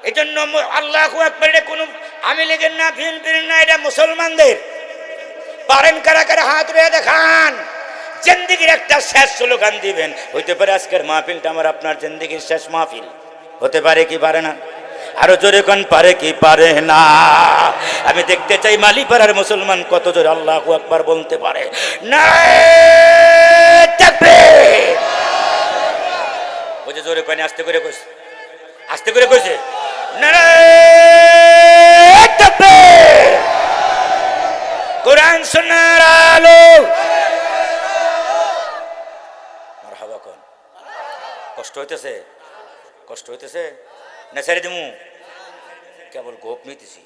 এই জন্য আল্লাহু আকবার এটা কোনো আমি লেগেন না, বিএনপির না, এটা মুসলমানদের। পারেন কারা কারা হাত উঠে দেখান। জিন্দেগির একটা শেষ স্লোগান দিবেন, হইতে পারে আজকের মাহফিলটা আমার আপনার জিন্দেগির শেষ মাহফিল হতে পারে কি পারে না, আরো জোরে কোন পারে কি পারে না। আমি দেখতে চাই মালিপাড়ার মুসলমান কত জোরে আল্লাহু আকবার বলতে পারে। নারে তাকবীর, ওই যে জোরে কোন আস্তে করে কইছে, আস্তে করে কইছে নারে তাকবীর। কোরআন সুন্নাহর আলো, মারহাবা কোন। কষ্ট হইতেছে, কষ্ট হইতেছে না, ছেড়ে দিমু, কেবল গোপ নিতেছি,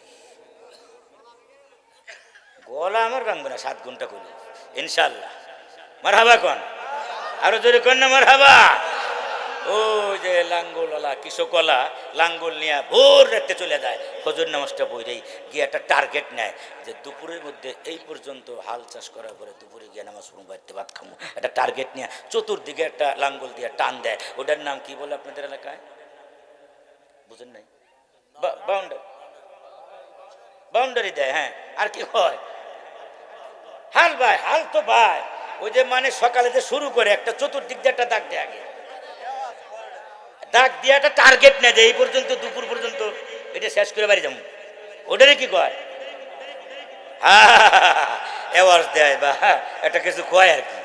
গলা আমার ভাঙবে না 7 ঘন্টা করি ইনশাআল্লাহ। মারহাবা কোন, আরো জোরে কোন না মারহাবা। ও যে লাঙ্গলওয়ালা কৃষকওয়ালা লাঙ্গল নিয়ে ভোর রাতে চলে যায়, ফজর নামাজটা পড়েই গিয়ে একটা টার্গেট নেয় যে দুপুরের মধ্যে এই পর্যন্ত হাল চাষ করার পরে দুপুরে গিয়ে নামাজ পড়বো, বাড়িতে ভাত খাবো, একটা টার্গেট নিয়ে চতুর্দিকে একটা লাঙ্গল দিয়ে টান দেয়। ওটার নাম কি বলে আপনাদের এলাকায়, বুঝেন নাই? বাউন্ডারি দেয়, হ্যাঁ। আর কি হয়, হাল ভাই, হাল তো ভাই ওই যে মানে সকালে যে শুরু করে একটা চতুর্দিক দিয়ে একটা দাগ দেয়, আগে দাগ দিয়ে একটা টার্গেট নেয় যে এই পর্যন্ত দুপুর পর্যন্ত এটা শেষ করে বাড়ি যাবো, ওটারে কি কয়, অ্যাওয়ার্ড দেয় বা একটা কিছু কয় আর কি।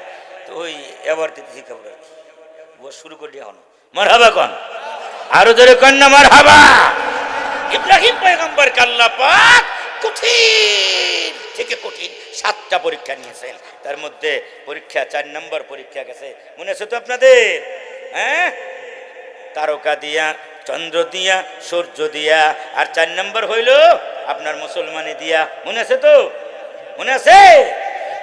তো ওই অ্যাওয়ার্ড দিতে শিখাবো আর কি, শুরু করে দিয়ে হলো। মারহাবা কোন, আরো জোরে কোন না মারহাবা। ইব্রাহিম পয়গম্বরকে আল্লাহ পাক কঠিন থেকে কঠিন 7টা পরীক্ষা নিয়েছেন, তার মধ্যে পরীক্ষা 4 নম্বর পরীক্ষা গেছে, মনে আছে তো আপনাদের? হ্যাঁ, তারকা দিয়া, চন্দ্র দিয়া, সূর্য দিয়া, আর 4 নম্বর হইল আপনার মুসলমানি দিয়া, মনে আছে তো? মনে আছে?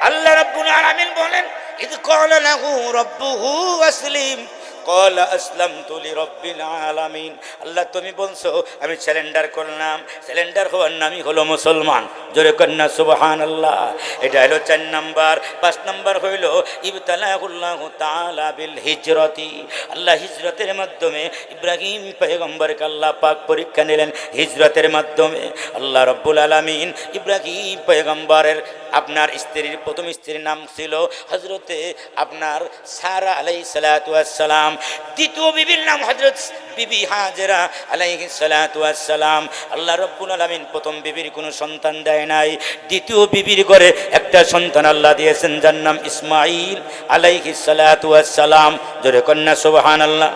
আল্লাহ রাব্বুল আলামিন বলেন ইয ক্বালা লাহু রাব্বুহু আসলিম ক্বালা আসলামতু লিরাব্বিল আলামিন। আল্লাহ তুমি বলছো আমি স্যালেন্ডার করলাম, স্যালেন্ডার হওয়ার নামই হলো মুসলমান। জোরে কন্না সুবহানাল্লাহ। এটা হলো 4 নম্বর। 5 নম্বর হইল ইবতালাহুল্লাহু তাআলা বিল হিজরতি। আল্লাহ হিজরতের মাধ্যমে ইব্রাহিম পয়গম্বরকে আল্লাহ পাক পরীক্ষা নিলেন, হিজরতের মাধ্যমে আল্লাহ রাব্বুল আলামিন ইব্রাহিম পয়গম্বরের আপনার স্ত্রীর প্রথম স্ত্রীর নাম ছিল হযরতে আপনার সারা আলাইহিস সালাতু ওয়াস সালাম, দ্বিতীয় বিবির নাম হযরত বিবি হাজেরা আলাইহিস সালাতু ওয়াস সালাম। আল্লাহ রাব্বুল আলামিন প্রথম বিবির কোনো সন্তান দেয় নাই, দ্বিতীয় বিবির ঘরে একটা সন্তান আল্লাহ দিয়েছেন যার নাম ইসমাঈল আলাইহিস সালাতু ওয়াস সালাম। জোরে কন্না সুবহানাল্লাহ।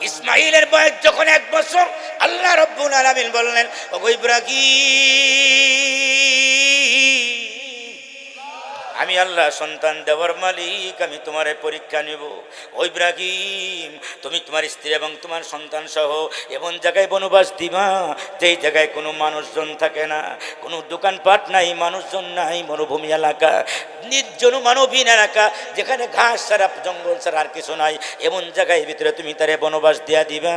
ইসমাঈলের বয়স যখন 1 বছর, আল্লাহ রাব্বুল আলামিন বললেন ওগো ইব্রাহিম আমি আল্লাহ সন্তান দেওয়ার মালিক, আমি তোমারে পরীক্ষা নেব। ও ইব্রাহিম, তুমি তোমার স্ত্রী এবং তোমার সন্তান সহ এমন জায়গায় বনবাস দিবা যেই জায়গায় কোনো মানুষজন থাকে না, কোনো দোকানপাট নাই, মানুষজন নাই, মরুভূমি এলাকা, নির্জন মানবহীন এলাকা, যেখানে ঘাস ছাড়া জঙ্গল ছাড়া আর কিছু নাই, এমন জায়গায় ভিতরে তুমি তারে বনবাস দিয়া দিবা।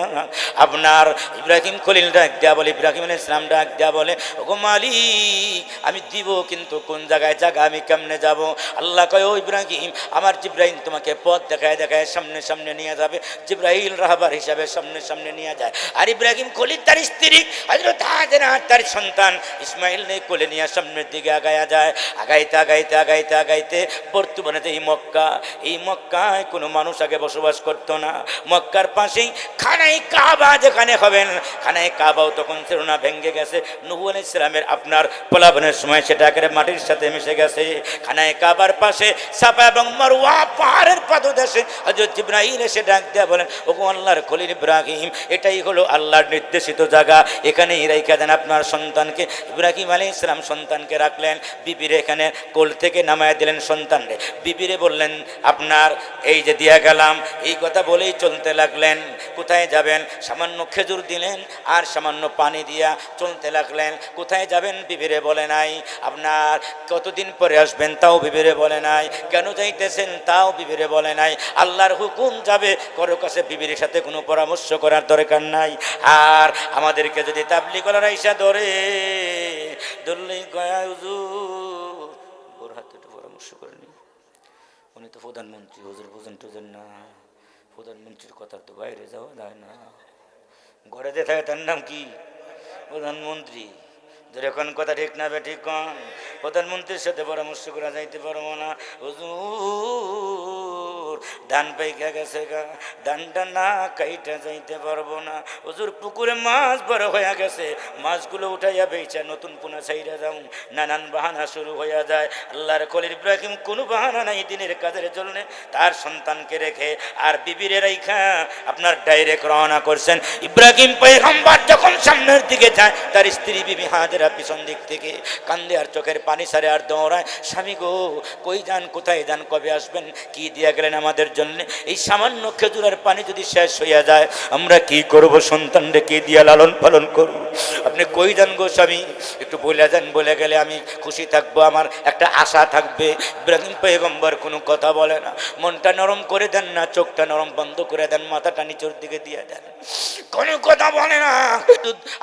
আপনার ইব্রাহিম খলিল ডাক দেয়া বলে, ইব্রাহিম আলাইহিস সালাম ডাক দেয়া বলে, ওগো মালিক আমি দিব, কিন্তু কোন জায়গায় জায়গা আমি কেমনে যাব? আল্লাহ কয়, ও ইব্রাহিম, আমার জিব্রাইল তোমাকে পথ দেখায় দেখায় সামনে সামনে নিয়ে যাবে। জিব্রাইল রাহবার হিসাবে সামনে সামনে নিয়ে যায়। আর ইব্রাহিম খলিল তার স্ত্রী হযরত হাজেরা তার সন্তান ইসমাইল নে কোলে নিয়ে সামনের দিকে আগায়া যায়। আগাইতে আগাইতে আগাইতে আগাইতে বর্তমানে এই মক্কায় কোনো মানুষ আগে বসবাস করতো না। মক্কার পাশেই খানায় কাবা যেখানে হবেন, খানায় কাবাও তখন ছিল না, ভেঙে গেছে। নূহ আলাইহিস সালামের আপনার পলায়নের সময় সেটা একেবারে মাটির সাথে মিশে গেছে। খানায় কাবার পাশে সাফা এবং মারওয়া পাহাড়ের পাদদেশে হযরত জিবরাইল এসে ডাক দেয়া বলেন, ওগো আল্লাহর খলিল ইব্রাহিম, এটাই হলো আল্লাহর নির্দেশিত জায়গা, এখানেই রাইখা দেন আপনার সন্তানকে। ইব্রাহিম আলাইহিস সালাম সন্তানকে রাখলেন, বিবিরে এখানে কোল থেকে নামায় দিলেন সন্তানরে। বিবিরে বললেন, আপনার এই যে দিয়া গেলাম, এই কথা বলেই চলতে লাগলেন। কোথায় যাবেন? সামান্য খেজুর দিলেন আর সামান্য পানি দিয়া চলতে লাগলেন। কোথায় যাবেন বিবিরে বলে নাই। আপনার কতদিন পরে আসবেন তাও বিবিরে বলে নাই। কেন যাইতেছেন তাও বিবিরে বলে নাই। আল্লাহর হুকুম যাবে, কারো কাছে বিবির সাথে কোনো পরামর্শ করার দরকার নাই। আর আমাদেরকে যদি তাবলীগওয়ালারা ইসা ধরলেই গয়া হুজুর ওর হাতে একটু পরামর্শ করেনি, উনি তো প্রধানমন্ত্রী, হুজুর বুঝেন টুজেন না, প্রধানমন্ত্রীর কথা তো বাইরে যাওয়া যায় না, ঘরে যে থাকে তার নাম কি? প্রধানমন্ত্রী। যখন কথা ঠিক না বে ঠিক কন, প্রধানমন্ত্রীর সাথে পরামর্শ করা যাইতে পারবো না। হুজুর ধান পাইকা গেছে গা, ধানটা না কাইটা যাইতে পারবো না। হুজুর পুকুরে মাছ বড় হয়ে গেছে, মাছগুলো উঠাইয়া বেচা নতুন পোনা ছাইরা যাও। নানান বাহানা শুরু হইয়া যায়। আল্লাহর খলিল ইব্রাহিম কোনো বাহানা নাই দিনের কাজের জন্য, তার সন্তানকে রেখে আর বিবিরে রাইখা আপনার ডাইরেক্ট রওনা করছেন। ইব্রাহিম পয়গম্বর যখন সামনের দিকে যায়, তার স্ত্রী বিবি হাজেরা পিছন দিক থেকে কান্দে আর চোখের পানি সারে আর দৌড়ায়, স্বামী গো কই যান, কোথায় যান, কবে আসবেন, কি দিয়া গেলেন আমাদের জন্য? এই সামান্য খেজুরের পানি যদি শেষ হইয়া যায় আমরা কি করব? সন্তানরে কে দিয়া লালন পালন করব? আপনি কই যান গো স্বামী, একটু বলে যান, বলে গেলে আমি খুশি থাকবো, আমার একটা আশা থাকবে। ইব্রাহিম পয়গম্বর কোনো কথা বলে না, মনটা নরম করে দেন না, চোখটা নরম বন্ধ করে দেন, মাথাটা নিচের দিকে দিয়ে দেন, কোনো কথা বলে না।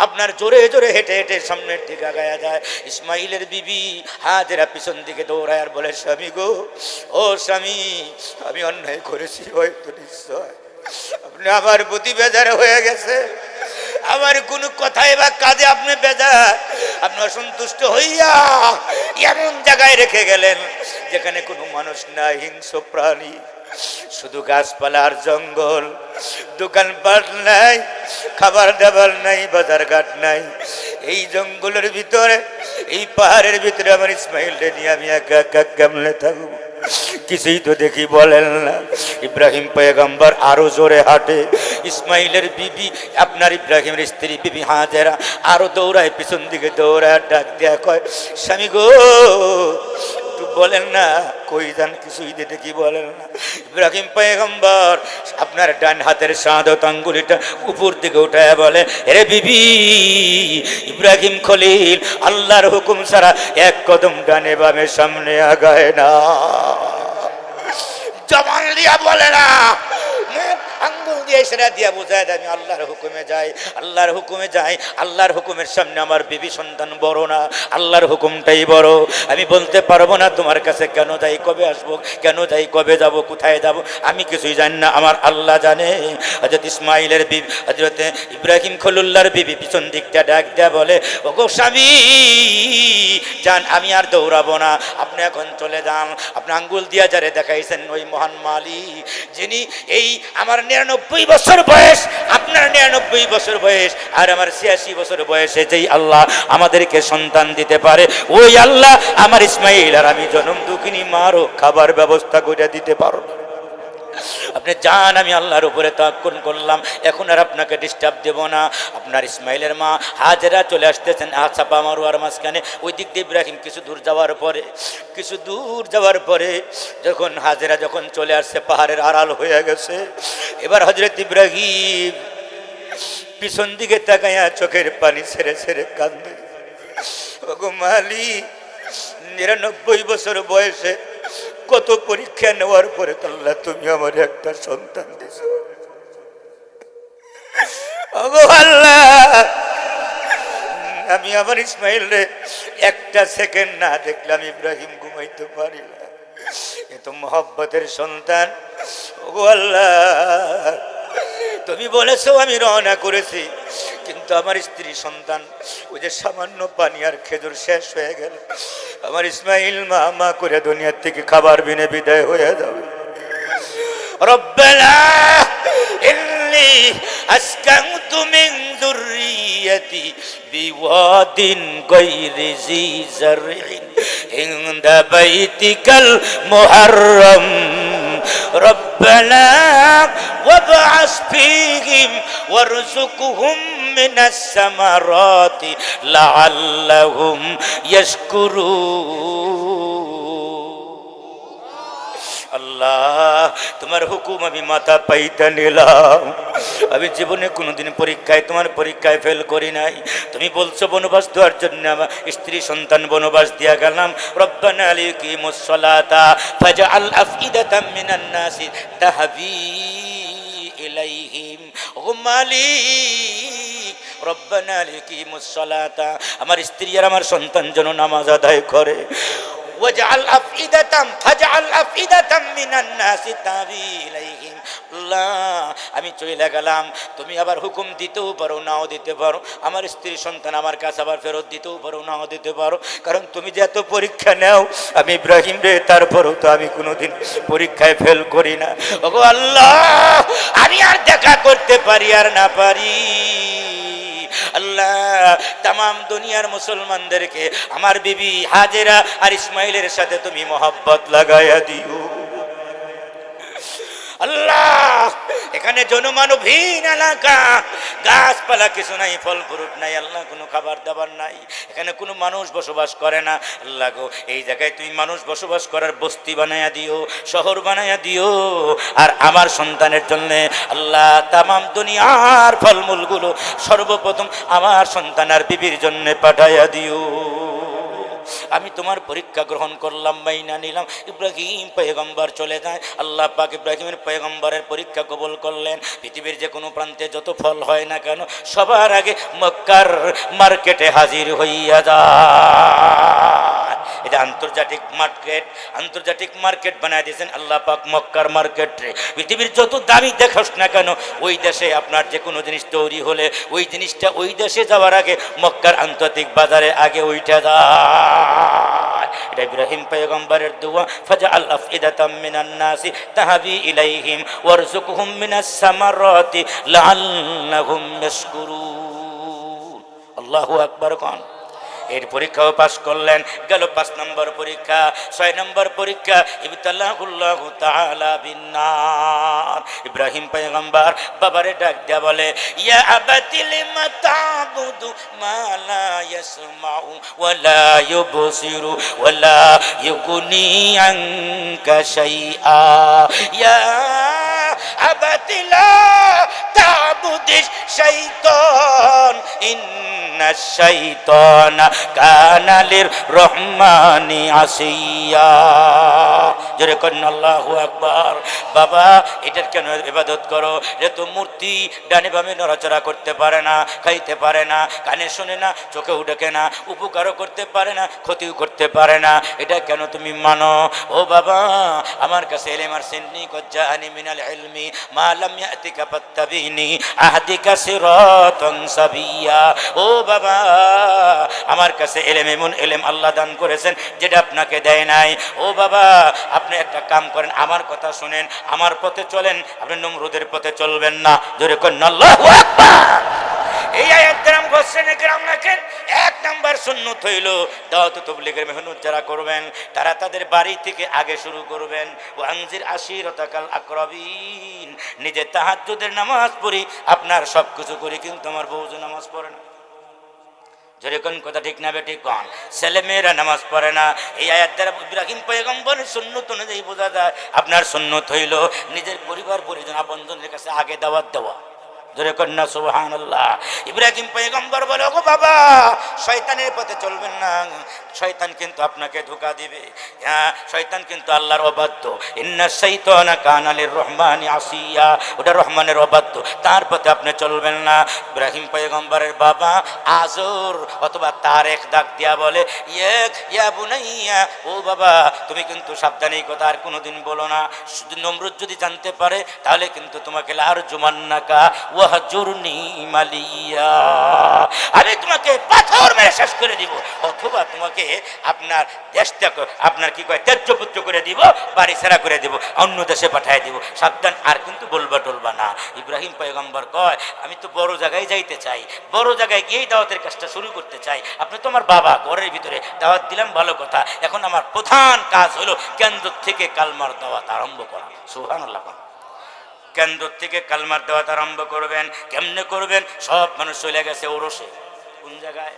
আপনার জোরে জোরে হেঁটে হেঁটে সামনের দিকে আগায়া যায়। ইসমাইলের বিবি হাজেরা পিছন দিকে দৌড়ায় আর বলে, স্বামী গো, ও স্বামী, আমি অন্যায় করেছি হয়তো, নিশ্চয় আপনি আমার প্রতি বেজার হয়ে গেছে, আমার কোনো কথাই বা কাজে আপনি বেজার, আপনি অসন্তুষ্ট হইয়া এমন জায়গায় রেখে গেলেন যেখানে কোনো মানুষ নাই, হিংস্র প্রাণী, শুধু গাছপালা আর জঙ্গল, দোকানপাট নাই, খাবার দাবার নাই, বাজার ঘাট নাই। এই জঙ্গলের ভিতরে, এই পাহাড়ের ভিতরে আমার ইসমাইলকে নিয়ে আমি একা একা কেমনে থাকবো? কিছুই তো দেখি বলেন না। ইব্রাহিম পয়গম্বর আরো জোরে হাঁটে। ইসমাইলের বিবি আপনার ইব্রাহিমের স্ত্রী বিবি হাজেরা আরো দৌড়ায়, পিছন দিকে দৌড়ায়, ডাক দেয়া কয়, স্বামী গো বলেন না, কই যান, কিছুই দিতে কি বলেন না। ইব্রাহিম পয়গম্বর আপনার ডান হাতের শাহাদত আঙ্গুলিটা উপর দিকে উঠায় বলে, রে বিবি, ইব্রাহিম খলিল আল্লাহর হুকুম ছাড়া এক কদম ডানে বামে সামনে আগায় না। জবান দিয়া বলে না, আঙ্গুল দিয়ে সেরা দিয়া বোঝায় আমি আল্লাহর হুকুমে যাই, আল্লাহর হুকুমে যাই। আল্লাহর হুকুমের সামনে আমার বিবি সন্তান বড় না, আল্লাহর হুকুমটাই বড়। আমি বলতে পারবো না তোমার কাছে কেন যাই, কবে আসবো, কেন যাই, কবে যাব, কোথায় যাব, আমি কিছুই জানি না, আমার আল্লাহ জানে। হযরত ইসমাইলের বিবি, হযরত ইব্রাহিম খলিলুল্লাহর বিবি পিছন দিকটা ডাক দেয়া বলে, ওগো স্বামী যান, আমি আর দৌড়াবো না, আপনি এখন চলে যান। আপনি আঙ্গুল দিয়া যারে দেখাইছেন ওই মহান মালিক, যিনি এই আমার 99 বছর বয়স, আপনার 99 বছর বয়স আর আমার 86 বছর বয়সে যেই আল্লাহ আমাদেরকে সন্তান দিতে পারে, ওই আল্লাহ আমার ইসমাইল আর আমি জনম দুঃখিনী মারও খাবার ব্যবস্থা করে দিতে পারো। আপনি যান, আমি আল্লাহর উপরে তাওয়াক্কুল করলাম, এখন আর আপনাকে ডিস্টার্ব দেব না। আপনার ইসমাইলের মা হাজেরা চলে আসতেছেন সাফা মারওয়ার মাঝখানে। ওই দিক দিয়ে ইব্রাহিম কিছু দূর যাওয়ার পরে যখন হাজেরা যখন চলে আসছে, পাহাড়ের আড়াল হয়ে গেছে। এবার হযরত ইব্রাহিম পিছন দিকে তাকাইয়া চোখের পানি ছেড়ে ছেড়ে কাঁদবে। ওগো মালিক, ৯৯ বছর বয়সে কত পরীক্ষা নেওয়ার পরে আল্লাহ তুমি আমার একটা সন্তান দিছো। ওগো আল্লাহ, আমি আমার ইসমাইল রে একটা সেকেন্ড না দেখলাম ইব্রাহিম ঘুমাইতে পারি না। এ তো মহব্বতের সন্তান। ওগো আল্লাহ, তুমি বলেছো, আমি রওনা করেছি, কিন্তু আমার স্ত্রী সন্তান ওই যে সামান্য পানি আর খেজুর শেষ হয়ে গেল। আমার ইসমাইল মা মা করে দুনিয়ার থেকে খাবার বিনে বিদায় হয়ে যাবে। রব্বানা ইন্নী আসকানতু মিন যুররিয়্যাতি বিওয়াদিন গায়রি জি জারইন ইনদা বাইতিকাল মুহাররাম রব্বানা ওয়াবআস ফীহিম ওয়ারযুকহুম মিনাস সামারাতি লাআল্লাহুম ইয়াশকুরুন। আল্লাহ, তোমার হুকুম আমি মাথা পাইতে নিলাম। আমি জীবনে কোনোদিন তোমার পরীক্ষায় ফেল করি নাই। তুমি বলছো বনবাস দেওয়ার জন্য আমার স্ত্রী সন্তান বনবাস দিয়া গেলাম। রব্বানা আলাইকিমুস সালাতা ফাজআল আফইদাতাম মিনান নাসি তাহবি ইলাইহিম। ও মালিক, রব্বানা আলাইকিমুস সালাতা, আমার স্ত্রী আর আমার সন্তান যেন নামাজ আদায় করে। ওয়াজআল আফইদাতাম মিনান নাসি তাহবি ইলাইহিম। আল্লাহ, আমি চলে গেলাম, তুমি আবার হুকুম দিতেও পারো, নাও দিতে পারো। আমার স্ত্রী সন্তান আমার কাছে আবার ফেরত দিতেও পারো, নাও দিতে পারো। কারণ তুমি যে এত পরীক্ষা নেও, আমি ইব্রাহিম রে, তারপরও তো আমি কোনোদিন পরীক্ষায় ফেল করি না। ওগো আল্লাহ, আমি আর দেখা করতে পারি আর না পারি, আল্লাহ তামাম দুনিয়ার মুসলমানদেরকে আমার বিবি হাজেরা আর ইসমাইলের সাথে তুমি মহব্বত লাগাইয়া দিও। আল্লাহ, এখানে জনমানবহীন এলাকা, গাছপালা কিছু নাই, ফল ফ্রুট নাই, আল্লাহ কোনো খাবার দাবার নাই, এখানে কোনো মানুষ বসবাস করে না। আল্লাহ গো, এই জায়গায় তুমি মানুষ বসবাস করার বস্তি বানাইয়া দিও, শহর বানাইয়া দিও। আর আমার সন্তানের জন্যে আল্লাহ তামাম দুনিয়ার ফলমূলগুলো সর্বপ্রথম আমার সন্তান আর বিবির জন্য পাঠাইয়া দিও। আমি তোমার পরীক্ষা গ্রহণ করলাম, মাইনা নিলাম। ইব্রাহিম পয়গম্বর চলে যায়। আল্লাহ পাক ইব্রাহিমের পয়গম্বরের পরীক্ষা কবুল করলেন। পৃথিবীর যে কোনো প্রান্তে যত ফল হয় না কেন, সবার আগে মক্কার মার্কেটে হাজির হইয়া যায়। এটা আন্তর্জাতিক মার্কেট বানায় দিয়েছেন আল্লাহ পাক মক্কার মার্কেটে। পৃথিবীর যত দামি দেখাস না কেন, ওই দেশে আপনার যে কোনো জিনিস তৈরি হলে ওই জিনিসটা ওই দেশে যাওয়ার আগে মক্কার আন্তর্জাতিক বাজারে আগে ওইটা যায়। এটা ইব্রাহিম পয়গম্বরের দোয়া, ফাজআল আফইদাতাম মিনান নাসি তাহবি ইলাইহিম ওয়ারযুকহুম মিনাস সামারাতি লাআল্লাহুম ইয়াশকুরুন। আল্লাহু আকবার। কোন এর পরীক্ষাও পাশ করলেন। গেল ৫ নম্বর পরীক্ষা। ৬ নম্বর পরীক্ষা, ইবতালাহুল্লাহু তাআলা বিন্নার। ইব্রাহিম পয়গম্বর বাবারে ডাক দেয়া বলে, ইয়া আবাতি লিমা তা'বুদু মা লা ইয়াসমাউ ওয়া লা ইউবসিরু ওয়া লা ইউগনি আনকা শাইআ। ইয়া আবাতি লা তা'বুদিশ শাইতান ইন্নাশ শাইতানা কানা লির-রহমানি আসিয়া। জোরে কন্না আল্লাহু আকবার। বাবা, এটার কেন ইবাদত করো? এটা তো মূর্তি, ডানে বামে নড়াচড়া করতে পারে না, খাইতে পারে না, কানে শোনে না, চোখেও দেখে না, উপকারও করতে পারে না, ক্ষতিও করতে পারে না। এটা কেন তুমি মানো? ও বাবা, আমার কাছে ইলম আর সিন্নি কজ্জাআনি মিনাল ইলমি মা লাম ইয়াতিকা ফাত্তাবিনি আহদিকা সিরাতান সাবিয়া। ও বাবা, আমার কাছে এলেম, এমন এলেম আল্লাহ দান করেছেন যেটা আপনাকে দেয় নাই। ও বাবা, আপনি একটা কাম করেন, আমার কথা শুনেন, আমার পথে চলেন, আপনি নমরুদের পথে চলবেন না। জোরে করেন আল্লাহু আকবার। এই আয়াত দ্বারা গোসেনে গ্রাম রাখেন। এক নাম্বার সুন্নত হইল দাওয়াত তাবলীগের মেহনত যারা করবেন তারা তাদের বাড়ি থেকে আগে শুরু করবেন। ওয়ানজির আশিরাতাকাল আকরাবিন, নিজে তাহাজ্জুদের নামাজ পড়ি, আপনার সব কিছু করি, কিন্তু আমার বউ যে নামাজ পড়ে না। যেরকম কথা ঠিক না বেঠিক কন, ছেলে মেয়েরা নামাজ পড়ে না। এই আয়াত দ্বারা ইব্রাহিম পয়গম্বরের সুন্নত অনুযায়ী বোঝা যায় আপনার সুন্নত হইল নিজের পরিবার পরিজন আপনজনের কাছে আগে দাওয়াত দেওয়া। জোরে কন্যা সুবহানাল্লাহ। ইব্রাহিম পয়গম্বর বলে, ওগো বাবা, শয়তানের পথে চলবেন না, শয়তান কিন্তু আপনাকে ধোঁকা দিবে। হ্যাঁ, শয়তান কিন্তু আল্লাহর অবাধ্য। ইন্না শাইতানা কানা লির-রহমানি আসিয়া, ওটা রহমানের অবাধ্য, তার পথে আপনি চলবেন না। ইব্রাহিম পয়গম্বরের বাবা আজর অথবা তারেক ডাক দিয়া বলে, ইয়া বুনাইয়া, ও বাবা তুমি কিন্তু সাবধানে এই কথা আর কোনোদিন বলো না। শুধু নমরুদ যদি জানতে পারে তাহলে কিন্তু তোমাকে লার জুমান্নাকা ওয়াহজুরনি মালিয়া, আমি তোমাকে পাথর মেরে শেষ করে দিব, অথবা তোমাকে আপনার দেশটা আপনার কি কয় ত্যায্যপুত্র করে দিব, বাড়ি ছেড়া করে দিব, অন্য দেশে পাঠিয়ে দিব, সাবধান, আর কিন্তু বলবা টলবা না। ইব্রাহিম পয়গম্বর কয়, আমি তো বড় জায়গায় যাইতে চাই, বড় জায়গায় গিয়েই দাওয়াতের কাজটা শুরু করতে চাই। আপনি তো আমার বাবা, ঘরের ভিতরে দাওয়াত দিলাম ভালো কথা, এখন আমার প্রধান কাজ হলো কেন্দ্র থেকে কালমার দাওয়াত আরম্ভ করা। সুবহানাল্লাহ। কেন্দ্র থেকে কালমার দাওয়াত আরম্ভ করবেন। কেমনে করবেন? সব মানুষ চলে গেছে ওরসে। কোন জায়গায়?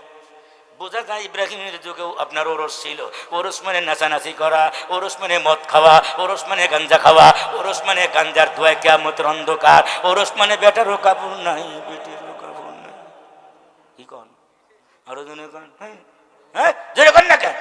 বোঝা যায় ইব্রাহিমের যুগেও আপনার ওরস ছিল। ওরস মানে নাচানাচি করা, ওরস মানে মদ খাওয়া, ওরস মানে গাঞ্জা খাওয়া, ওরস মানে গাঞ্জার ধোঁয়ায় কিয়ামতের অন্ধকার, ওরস মানে বেটারও কাপড় নাই, বেটিরও কাপড় নাই। কি কন? আরো জনে কন, হ্যাঁ জোরে কন না কেন?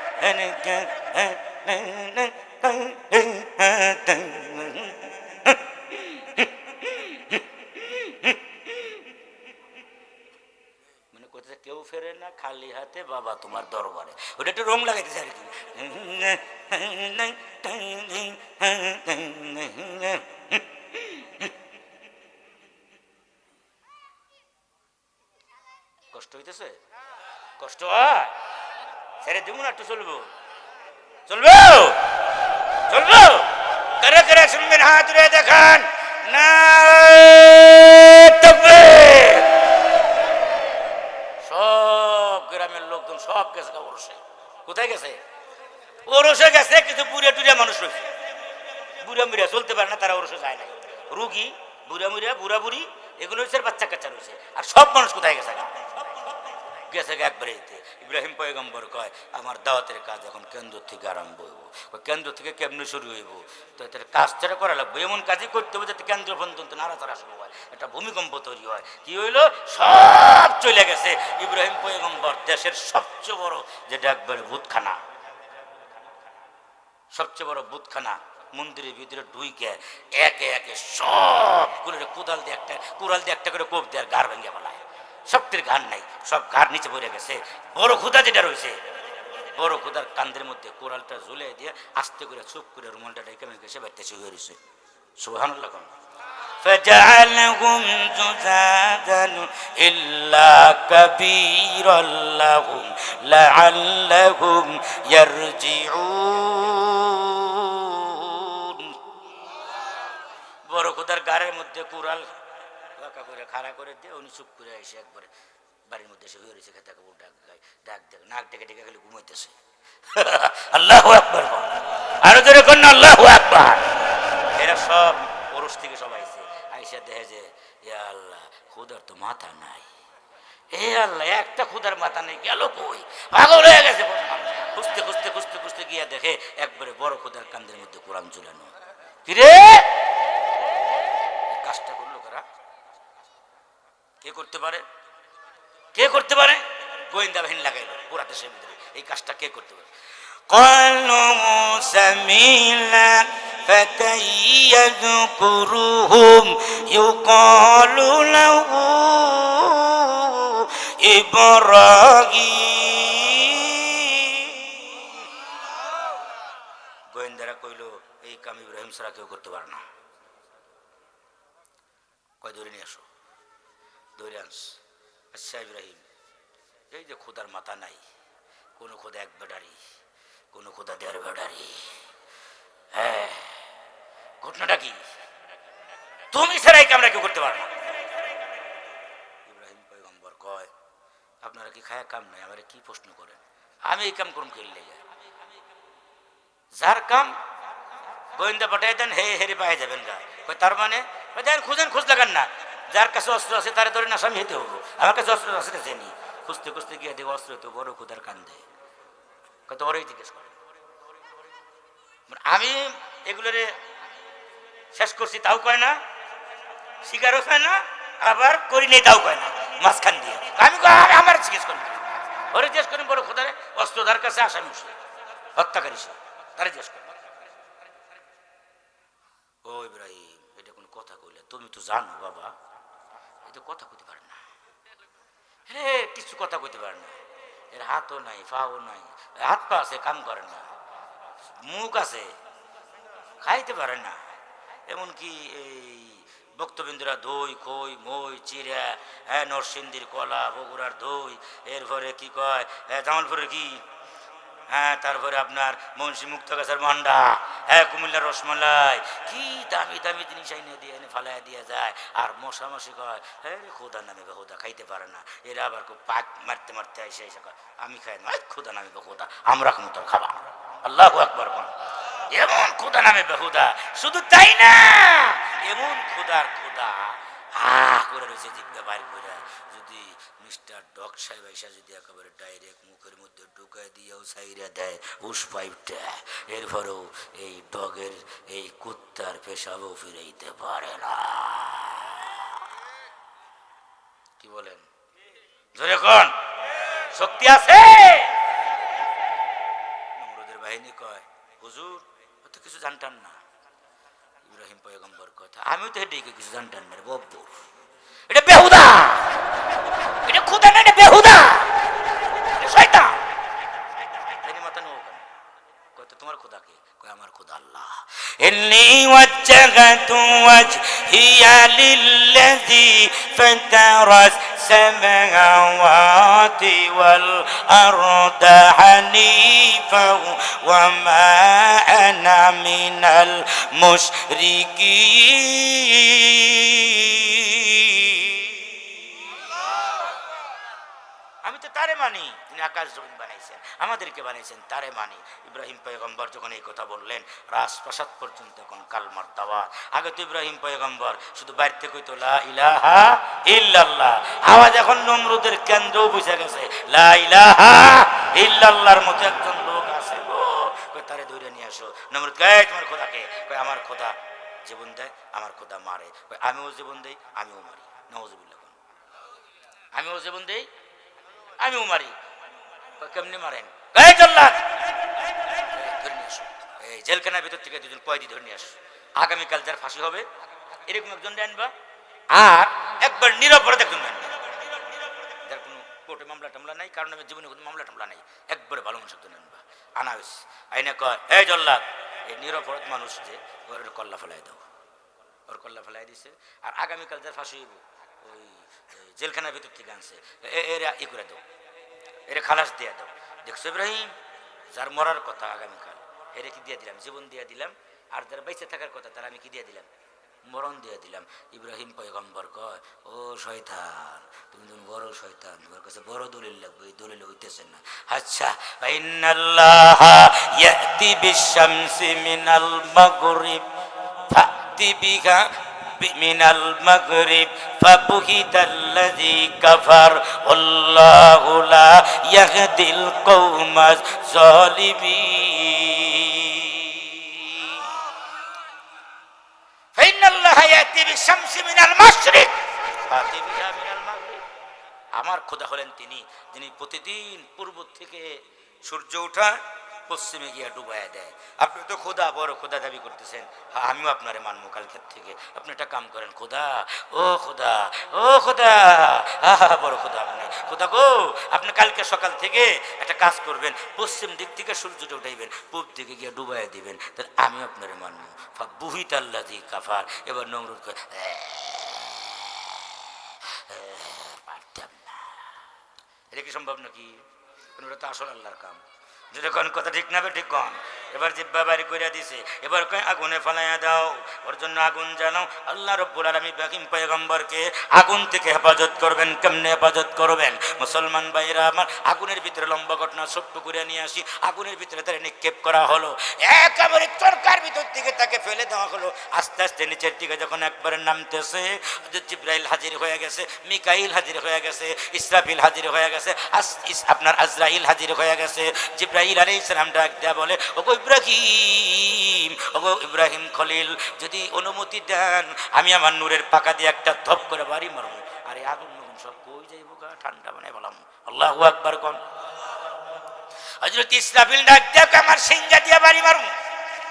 কেউ ফেরে না খালি হাতে বাবা তোমার দরবারে, ওটা একটু রং লাগাইতেছে আর কি। কষ্ট হইতেছে? কষ্ট হয়? ছেড়ে দিব না, একটু চলবো চলবো চলবো। কারা কারা শুনবেন হাত উড়ে দেখান না। সব গ্রামের লোকজন সব গেছে ওরসে। কোথায় গেছে? ওরসে গেছে, কিন্তু বুড়িয়া টুড়িয়া মানুষ রয়েছে, বুড়া মুড়িয়া চলতে পারে না, তারা ওরসে যায় না। রুগী, বুড়া মুড়িয়া, বুড়া বুড়ি, এগুলো হচ্ছে বাচ্চা কাচ্চা রয়েছে। আর সব মানুষ কোথায় গেছে? গেছে একবারে। ইব্রাহিম পয়গম্বর কয়, আমার দাওয়াতের কাজ এখন কেন্দ্র থেকে আরম্ভ হইব। কেন্দ্র থেকে কেমনি শুরু হইব? তো এটার কাজটা করা লাগবে, এমন কাজই করতে হবে যাতে কেন্দ্র পর্যন্ত নাড়াচাড়া শুরু হয়, একটা ভূমিকম্প তৈরি হয়। কি হইল? সব চলে গেছে। ইব্রাহিম পয়গম্বর দেশের সবচেয়ে বড়, যেটা একবারে বুতখানা, সবচেয়ে বড় বুতখানা, মন্দিরের ভিতরে ঢুইকে একে একে সবগুলো কুড়াল দিয়ে একটা করে কোপ দেওয়ার গাড় ভেঙে ফেলায়। শক্তির ঘাড় নাই, সব ঘাড় নিচে পড়ে গেছে। বড় ক্ষুধা যেটা রয়েছে, বড় ক্ষুধার কান্দের মধ্যে কোরালটা ঝুলে দিয়ে আস্তে করে চুপ করে রুমালটা ডেকে মেঘে সে বাড়তে শুয়ে রয়েছে। সুবহানাল্লাহ। فجعلهم جذاذا إلا كبيرا لهم لعلهم يرجعون। বড় ক্ষুধার গাড়ের মধ্যে কোরাল করে খাড়া করে দিয়ে উনি চুপ করে এসে একবারে বাড়ির মধ্যে এসে হয়ে রয়েছে, খেতে ডাক নাক ডেকে ডেকে খালি ঘুমাইতেছে। আল্লাহু আকবার, আরো জোরে কন্যা আল্লাহু আকবার। এরা সব ওরস থেকে সব আইছে, আইসা দেখে যে ইয়া আল্লাহ, খুদার তো মাথা নাই। এ আল্লাহ, একটা খুদার মাথা নেই, গেল কই? পাগল হয়ে গেছে। খুঁজতে খুঁজতে খুঁজতে খুঁজতে গিয়া দেখে একবারে বড় খুদার কান্দের মধ্যে কোরআন ঝুলানো। কিরে, কাজটা করলো কারা? কে করতে পারে? কে করতে পারে? গোয়েন্দা বাহিনী লাগাইলো পুরা দেশের ভিতরে। এই কাজটা কে করতে পারে? قالوا سمعنا فتى يذكرهم يقال له إبراهيم। গোয়েন্দারা কইলো, এই কাম ইব্রাহিম ছাড়া কেউ করতে পারে না। কয় ধরে নিয়ে আসো, ধরে আনস। আচ্ছা ইব্রাহিম, এই যে খোদার মাথা নাই, কোন খোদা এক বেডারি, কোন খোদা দেড় বেডারি, হ্যাঁ ঘটনাটা কি? তুমি ছাড়া এই কামরা কেউ করতে পারে না। ইব্রাহিম পয়গম্বর কয়, আমারে কি প্রশ্ন করেন, আমি এই কাম করুন খেললে যার কাম গোয়েন্দা পাঠাই দেন হে হেরে পায়ে যাবেন গা। তার মানে দেন খুঁজেন, খোঁজ লাগান না, যার কাছে অস্ত্র আছে তারে ধরে না স্বামী হেতে হবো, আমার কাছে অস্ত্র আছে চেনি, খুঁজতে খুঁজতে গিয়ে দেখো অস্ত্র তো বড় খুদার কান্দে, কত বড়ই জিজ্ঞেস করে। আমি এগুলোরে শেষ করছি তাও কয় না, শিকারও হয় না, আবার করি নেই তাও কয় না, মাঝখান দিয়ে আমি আমার জিজ্ঞেস করি, ওরে জিজ্ঞেস করি বড় খোদারে অস্ত্রধার কাছে আসামি হত্যাকারী সে, তারা জিজ্ঞেস করি। ও ইব্রাহিম, এটা কোন কথা কইলে, তুমি তো জানো বাবা এটা কথা কইতে পারে না, হে কিছু কথা কইতে পারে না, এর হাতও নাই পাও নাই, হাত পা আছে কাম করে না, মুখ আছে খাইতে পারে না, এমনকি এই ভক্তবিন্দুরা দই খই মই চিরা, হ্যাঁ নরসিংদীর কলা বগুড়ার দই, এরপরে কি কয় জামালপুরের কি, হ্যাঁ তারপরে আপনার মুন্সি মুক্তগাছার মন্ডা, হ্যাঁ কুমিল্লার রসমালাই, কি দামি দামি জিনিস এনে দিয়ে এনে ফালাই দিয়ে যায়, আর মশামশি কয় হ্যাঁ খোদা নামে খোদা খাইতে পারে না, এরা আবার খুব পাক মারতে মারতে এসে এসে কয় আমি খাই না, খোদা নামে খোদা আমরা কোনো তোর খাবা, আল্লাহু আকবার। এমন খোদা নামে বেহুদা, শুধু তাই না এমন খোদার খোদা হা করে রয়েছে জিজ্ঞা বাইর করে, যদি মিস্টার ডক সাহেব এসে যদি একেবারে ডাইরেক্ট মুখের মধ্যে ঢুকাই দিয়েও সাইরা দেয় উস পাইপটা, এরপরেও এই ডগের এই কুত্তার পেশাবও ফিরাইতে পারে না। কি বলেন জোরে কোন শক্তি আছে? নমরুদের বাহিনী কয় হুজুর তো কিছু জানতাম না, ইব্রাহিম পয়গম্বর কথা আমিও তো এটাই কিছু জানতাম না, বব্বর এটা বেহুদা, এটা খোদা না, এটা বেহুদা, এটা শয়তান। এর মাথা নো কেন কত তোমার খোদা কে? কয় আমার খোদা আল্লাহ। ইন্নী ওয়াজ্জাহতু ওয়াজহিয়া লিল্লাযী ফাতারাস সামাওয়াতি ওয়াল আরদা হানিফা ওয়া মা আনা মিনাল মুশরিকিন। আমি তো তারে মানি, তিনি আকাশ জমিন বানাইছেন, আমাদেরকে বানাইছেন, তারে মানি। ইব্রাহিম পয়গম্বর যখন এই কথা বললেন রাজপ্রাসাদ পর্যন্ত এখন কালমার দাওয়াত। আগে তো ইব্রাহিম পয়গম্বর শুধু বাইরে থেকে কইতো লা ইলাহা ইল্লাল্লাহ, আওয়াজ এখন নমরুদের কেন্দ্রও বুঝে গেছে লা ইলাহা ইল্লাল্লাহর মতো একজন লোক আছে গো, কই তারে ধরে নিয়ে আসো। নমরুদ কয় তোমার খোদাকে? কয় আমার খোদা জীবন দেয়, আমার খোদা মারে। কয় আমিও জীবন দেই, আমিও মারি। নাউজুবিল্লাহ। আমিও জীবন দেই, আমিও মারি। কেমনি মারেন? এই জেলখানার ভিতর থেকে দুজন কয়েদি ধরে নিয়ে আসো, আগামীকাল যার ফাঁসি হবে এরকম একজন আনবা, আর একবার নিরপরাধ একজন আনবা, যার কোনো কোর্টে মামলা টামলা নাই, কারণ আমি জীবনে কোনো মামলা টামলা নাই, একবারে ভালো মানুষ একজন আনবা। আনা হয়েছে আইনে কয় এই জল্লাদ এই নিরপরাধ মানুষ যে ওর কল্লা ফেলাই দাও, ওর কল্লা ফেলাই দিছে, আর আগামীকাল যার ফাঁসি হইব ওই জেলখানার ভিতর থেকে আনছে এরা ই করে দাও, এরা খালাস দিয়ে দাও। দেখছো ইব্রাহিম, যার মরার কথা আগামীকাল এরা কি দিয়ে দিলাম? জীবন দিয়ে দিলাম। আর যারা বেঁচে থাকার কথা তারা আমি কি দিয়ে দিলাম? মরণ দিয়ে দিলাম। ইব্রাহিম পয়গম্বর কয় ও শয়তান, তুমি তুমি বড় শয়তান, তোমার কাছে বড় দলিল লাগবে, এই দলিল হইতেছে না। আচ্ছা, ইন্নাল্লাহা ইয়াতি বিশ-শামসি মিনাল মাগরিব ফাতি বিহা মিনাল মাগরিব ফাবুহিতাল্লাযী কাফার আল্লাহু লা ইয়াহদিল কওমাজ যালিমিন। ফাইনাল্লাহা ইয়াতি বিশ-শামসি মিনাল মাশরিক ফাতি বিহা মিনাল মাগরিব। আমার খোদা হলেন তিনি, যিনি প্রতিদিন পূর্ব থেকে সূর্য ওঠা পশ্চিমে গিয়া ডুবাইয়া দেয়। আপনি তো খোদা, বড় খোদা দাবি করতেছেন, হ্যাঁ আমিও আপনারে মানবো কালকের থেকে। আপনি একটা কাম করেন খোদা, ও খোদা, ও খোদা, বড় খোদা আপনি, খোদা গো আপনি কালকে সকাল থেকে একটা কাজ করবেন, পশ্চিম দিক থেকে সূর্যটা উঠাইবেন, পূব দিকে গিয়ে ডুবাইয়া দিবেন, তাহলে আমি আপনারে মানবো। বুহিতাল্লাযী কাফার। এবার নমরুদ কয় পারতাম না। এটা কি সম্ভব নাকি? ওটা তো আসল আল্লাহর কাম। যদি কোন কথা ঠিক না ঠিক কন, এবার জিব্বা বাড়ি করে দিছে, এবার কয় আগুনে ফালাইয়া দাও, ওর জন্য আগুন জ্বালাও। আল্লাহ রাব্বুল আলামিন ইব্রাহিম পয়গম্বরকে আগুন থেকে হেফাজত করবেন। কেমনে হেফাজত করবেন? মুসলমান ভাইরা আমার, আগুনের ভিতরে লম্বা ঘটনা ছোট্ট করে নিয়ে আসি। আগুনের ভিতরে তারা নিক্ষেপ করা হলো, একেবারে চরকার ভিতর থেকে তাকে ফেলে দেওয়া হলো। আস্তে আস্তে নিচের দিকে যখন একবারে নামতেছে, জিব্রাইল হাজির হয়ে গেছে, মিকাইল হাজির হয়ে গেছে, ইসরাফিল হাজির হয়ে গেছে, আপনার আজরাইল হাজির হয়ে গেছে। জিব্রাইল আলাইহিস সালাম ডাক দেয়া বলে, ওগো ইব্রাহিম, ওগো ইব্রাহিম খলিল, যদি অনুমতি দেন আমি আমার নূরের পাকা দিয়ে একটা ধপ করে বাড়ি মারবো। আরে আগুন নগুন সব কই যাইব গা, ঠান্ডা বানাই বললাম। আল্লাহু আকবার কোন। হযরত ইসরাফিল ডাক দেয়া আমার সিংহা দিয়ে বাড়ি মারবো।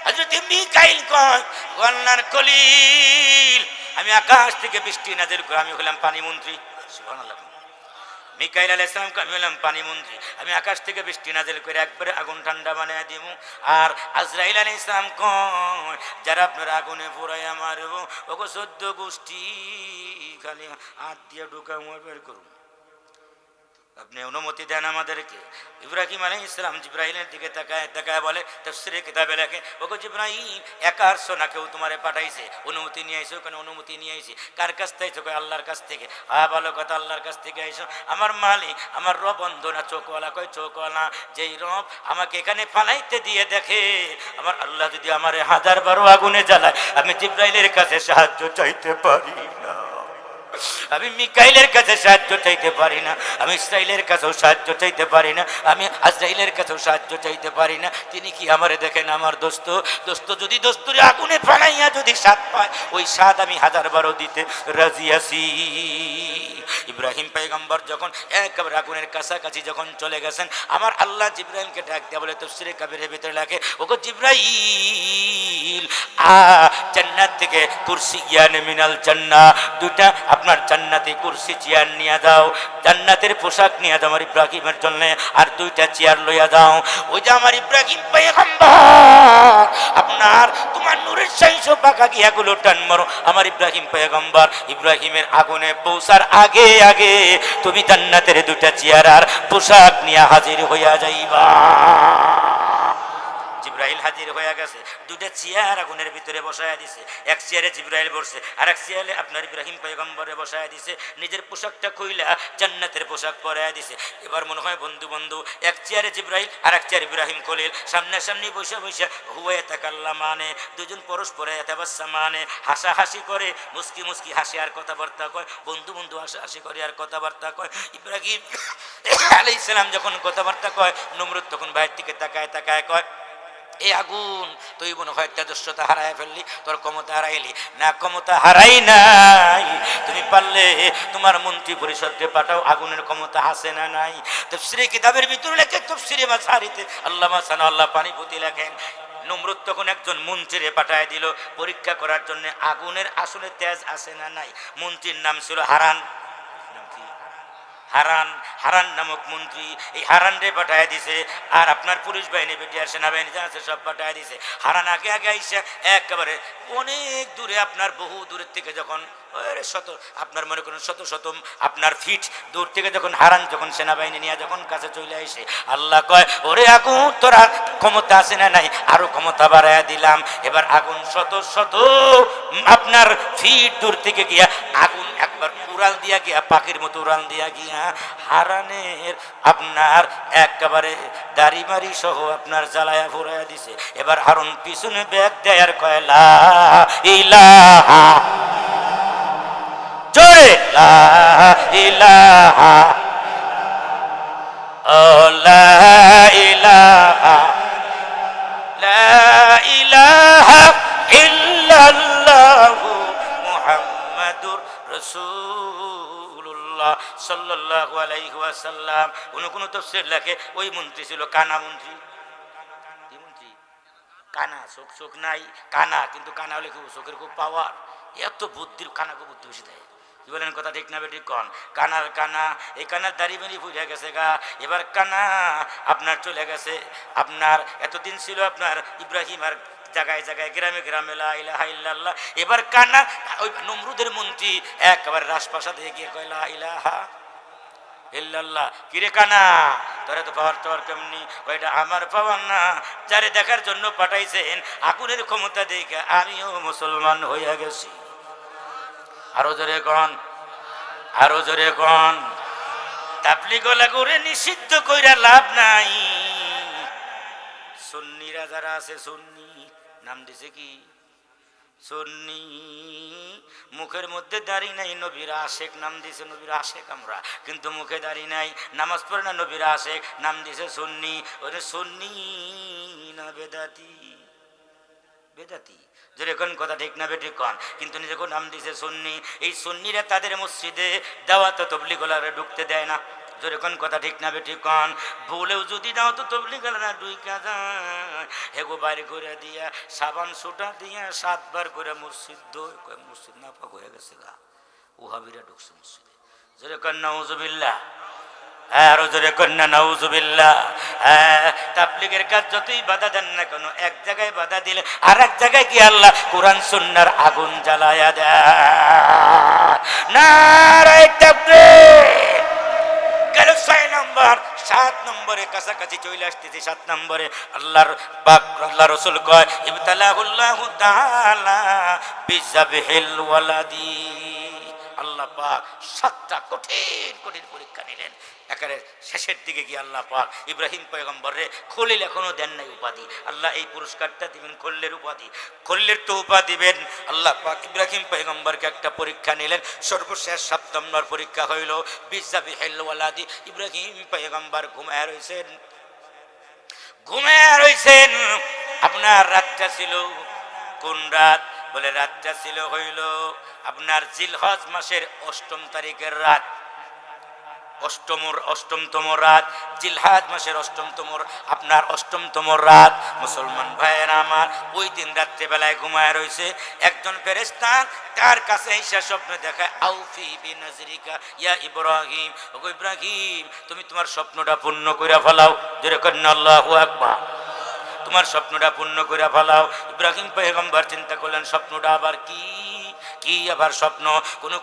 হযরত মিকাইল কয়, আল্লাহর খলিল, আমি আকাশ থেকে বৃষ্টি নাজিল করে, আমি হলাম পানি মন্ত্রী। সুবহানাল্লাহ। মিকাইল আলাইহিস সালাম আমি হলাম পানি মন্ত্রী, আমি আকাশ থেকে বৃষ্টি নাজিল করে একবারে আগুন ঠান্ডা বানায় দিব। আর আজরাইল আলাইহিস সালাম কয়, যারা আপনার আগুনে পোড়াইয়া মারবো, ওগো 14 গোষ্ঠী খালি হাত দিয়ে ঢুকা বের করুন, আপনি অনুমতি দেন আমাদেরকে। ইব্রাহিম আলাইহিস সালাম জিব্রাইলের দিকে তাকায় তাকায় বলে, তাফসীরে কিতাবে লেখে, ওগো জিব্রাইল, একা আসছো না, কেউ তোমারে পাঠাইছে, অনুমতি নিয়ে আইছো? কেন অনুমতি নিয়ে আইছি। কার কাছ থেকে? কয় আল্লাহর কাছ থেকে। হ্যাঁ ভালো কথা, আল্লাহর কাছ থেকে আইছো। আমার মালিক, আমার রব অন্ধ না চোখওয়ালা? কয় চোখওয়ালা। যেই রব আমাকে এখানে ফালাইতে দিয়ে দেখে, আমার আল্লাহ যদি আমারে 1000 আগুনে জ্বালায়, আমি জিব্রাইলের কাছে সাহায্য চাইতে পারি না, আমি মিকাইলের কাছে সাহায্য চাইতে পারি না, আমি ইসরাইলের কাছেও সাহায্য চাইতে পারি না, আমি আজরাইলের কাছেও সাহায্য চাইতে পারি না। তিনি কি আমারে দেখেন? আমার দোস্ত, দোস্ত যদি দোস্তুরে আগুনে ফালাইয়া যদি স্বাদ পায়, ওই স্বাদ আমি 1000 দিতে রাজি আছি। ইব্রাহিম পয়গম্বর যখন একেবারে আগুনের কাছাকাছি যখন চলে গেছেন, আমার আল্লাহ জিব্রাইলকে ডাক দেয়া বলে, তাফসীরে কাবীরের ভিতরে লেখে, ওগো জিব্রাইল, জান্নাত থেকে কুরসি জ্ঞান মিনাল জান্নাহ, দুটা আপনার জান্নাতি কুরসি চেয়ার নিয়ে যাও, জান্নাতের পোশাক নিয়ে যাও আমার ইব্রাহিমের জন্য, আর 2টা চেয়ার লইয়া যাও। ওই যে আমার ইব্রাহিম পয়গম্বর, আপনার তোমার নূরের 600 পাকা গিয়াগুলো টান মারো। আমার ইব্রাহিম পয়গম্বর ইব্রাহিমের আগুনে পৌঁছার আগে আগে তুমি জান্নাতের 2টা চেয়ার আর পোশাক নিয়ে হাজির হইয়া যাইবা। জিব্রাইল হাজির হয়ে গেছে, 2টা চেয়ার আগুনের ভিতরে বসায়া দিছে। এক চেয়ারে জিব্রাইল বসছে, আর এক চেয়ারে আপনার ইব্রাহিম পয়গম্বরে বসায়া দিছে। নিজের পোশাকটা খুইলা জান্নাতের পোশাক পরায়া দিছে। এবার মনে হয় বন্ধু বন্ধু, এক চেয়ারে জিব্রাইল আর এক চেয়ারে ইব্রাহিম খলিল সামনাসামনি বসে বসে হুয়া তাকাল্লামানে, দুজন পরস্পরে তাবাসসামানে, হাসাহাসি করে, মুস্কি মুস্কি হাসি আর কথাবার্তা কয়, বন্ধু বন্ধু হাসাহাসি করে আর কথাবার্তা কয়। ইব্রাহিম আলাইহিস সালাম যখন কথাবার্তা কয়, নমরুদ তখন বাইরের দিকে তাকায় তাকায় কয়, এই আগুন তুই মনে হয় তেজস্বতা হারায় ফেললি, তোর ক্ষমতা হারাইলি না? ক্ষমতা হারাই নাই, তুমি পারলে তোমার মন্ত্রী পরিষদকে পাঠাও, আগুনের ক্ষমতা আছে না নাই? তাফসীরে কিতাবের ভিতরে লেখে, তাফসীরে মাসারিতে আল্লামা সানাউল্লাহ পানিপতি লেখেন, নমরুদ তখন একজন মন্ত্রীরে পাঠায় দিল পরীক্ষা করার জন্য আগুনের আসলে তেজ আছে না নাই। মন্ত্রীর নাম ছিল হারান। হারান, হারান নামক মন্ত্রী, এই হারান রে পাঠায় দিছে। আর আপনার পুলিশ বাহিনী, বিটিআর সেনাবাহিনী যা আছে সব পাঠায় দিছে। হারান আগে আগে আইসা একেবারে অনেক দূরে, আপনার বহু দূরের থেকে যখন শত, আপনার মনে করেন শত শত আপনার ফিট দূর থেকে যখন হারান যখন সেনাবাহিনী নিয়ে যখন কাছে চলে আসে, আল্লাহ কয়, ওরে আগুন তোরা ক্ষমতা আছে না নাই? আরো ক্ষমতা বাড়াইয়া দিলাম। এবার আগুন শত শত আপনার ফিট দূর থেকে গিয়া আগুন একবার উড়াল দিয়া গিয়া, পাখির মতো উড়াল দিয়া গিয়া হারানের আপনার একেবারে দাড়ি মারি সহ আপনার জ্বালায়া ফুরাইয়া দিছে। এবার হারুন পিছনে ব্যাগ দেয় আর কয়, লা ইলাহা, জোরে লা ইলাহা, ও লা ইলাহা, লা ইলাহা ইল্লাল্লাহু মুহাম্মাদুর রাসূলুল্লাহ সাল্লাল্লাহু আলাইহি ওয়াসাল্লাম। কোন তাফসীর লেখে ওই মন্ত্রী ছিল কানা মন্ত্রী। কি মন্ত্রী? কানা, চোখ নাই, কানা, কিন্তু কানা হলে খুব চোখের খুব পাওয়ার, এত বুদ্ধির, কানা খুব বুদ্ধি বেশি দেয়। কি বলেন কথা ঠিক না বেঠিক কন? কানার কানা, এই কানার দাড়ি বেরি ফুটে গেছে গা। এবার কানা আপনার চলে গেছে, আপনার এতদিন ছিল আপনার ইব্রাহিম আর জায়গায় জায়গায় গ্রামে গ্রামে লা ইলাহা ইল্লাল্লাহ। এবার কানা ওই নমরুদের মন্ত্রী একেবারে রাজপ্রাসাদে গিয়ে কয়, লা ইলাহা ইল্লাল্লাহ। কিরে কানা, তোরা তো পাওয়ার তোর কেমনি? ওইটা আমার পাওয়ার না, যারে দেখার জন্য পাঠাইছেন আগুনের ক্ষমতা দেখে আমিও মুসলমান হইয়া গেছি। আরো জোরে কন, আরো জোরে কন। তাবলীগ করে নিষিদ্ধ কইরা লাভ নাই। সুন্নিরা যারা আছে, সুন্নি নাম দিছে কি? সুন্নি। মুখের মধ্যে দাড়ি নাই, নবীর আশেক নাম দিছে নবীর আশেক আমরা, কিন্তু মুখে দাড়ি নাই, নামাজ পড়ে না, নবীর আশেক নাম দিছে সুন্নি। ওরে সুন্নি না বেদাতি? বেদাতি। যদি কোন কথা ঠিক না বেঠিক কন, কিন্তু নিজেকে নাম দিছে সুন্নি। এই সুন্নিরা তাদের মসজিদে দাওয়াত তাবলীগওয়ালারা ঢুকতে দেয় না। যেরকম কথা ঠিক না বেঠিক কন। ভুলেও যদি দাও তো তাবলীগওয়ালারা ঢুইকা যায়, হেগো বাইরে করে দিয়া সাবান সুটা দিয়া 7 বার করে মসজিদ মসজিদ নাপাক হয়ে গেছে গা, ওহাবিরা ঢুকছে মসজিদে। যেরকম নাউজুবিল্লাহ, আরো জোরে কন্যা নাউজুবিল্লাহ। তাবলীগের কাজ যতই বাধা দেন না কেন, এক জায়গায় বাধা দিলে আর এক জায়গায় কি আল্লাহ কোরআন সুন্নাহর আগুন জ্বালায়া দেয়। নারায়ে তাকবীর। গেল 6 নম্বর। 7 নম্বরে কাছাকাছি চলে আসতেছি। 7 নম্বরে আল্লাহর পাক, আল্লাহ রাসূল কয় ইবতালাহুল্লাহু তাআলা বিযাবহিল ওয়ালাদি। আল্লাহ পাক 7টা কঠিন কঠিন পরীক্ষা নিলেন। একেবারে শেষের দিকে গিয়ে আল্লাহ পাক ইব্রাহিম পয়গম্বরে খলিল এখনো দেন নাই উপাধি। আল্লাহ এই পুরস্কারটা দিবেন, খলিলের উপাধি, খলিলের তোহফা দিবেন। আল্লাহ পাক ইব্রাহিম পয়গম্বরকে একটা পরীক্ষা নিলেন। সর্বশেষ 7 নম্বর পরীক্ষা হইল বিযাবহিল ওয়ালাদি। ইব্রাহিম পয়গম্বর ঘুমায় রইছেন, ঘুমায় রইছেন। আপনার রাতটা ছিল কোন রাত? বলে রাতটা ছিল হইল আপনার জিলহজ মাসের 8ম তারিখের রাত। অষ্টমতম রাত, জিলহজ মাসের 8মতম আপনার 8মতম রাত। মুসলমান ভাইয়েরা আমার, ওই দিন রাত্রে বেলায় ঘুমায় রয়েছে। একজন ফেরেশতা তার কাছে এসে স্বপ্ন দেখায়, আউফি বিনাজরিকা ইয়া ইব্রাহিম। ওগো ইব্রাহিম, তুমি তোমার স্বপ্নটা পূর্ণ কইরা ফেলাও। জোরে কন্না আল্লাহু আকবার। তোমার স্বপ্নটা পূর্ণ করে ফেলাও। ইব্রাহিম পয়গম্বর চিন্তা করলেন, স্বপ্নটা আবার কি? কি আবার স্বপ্ন?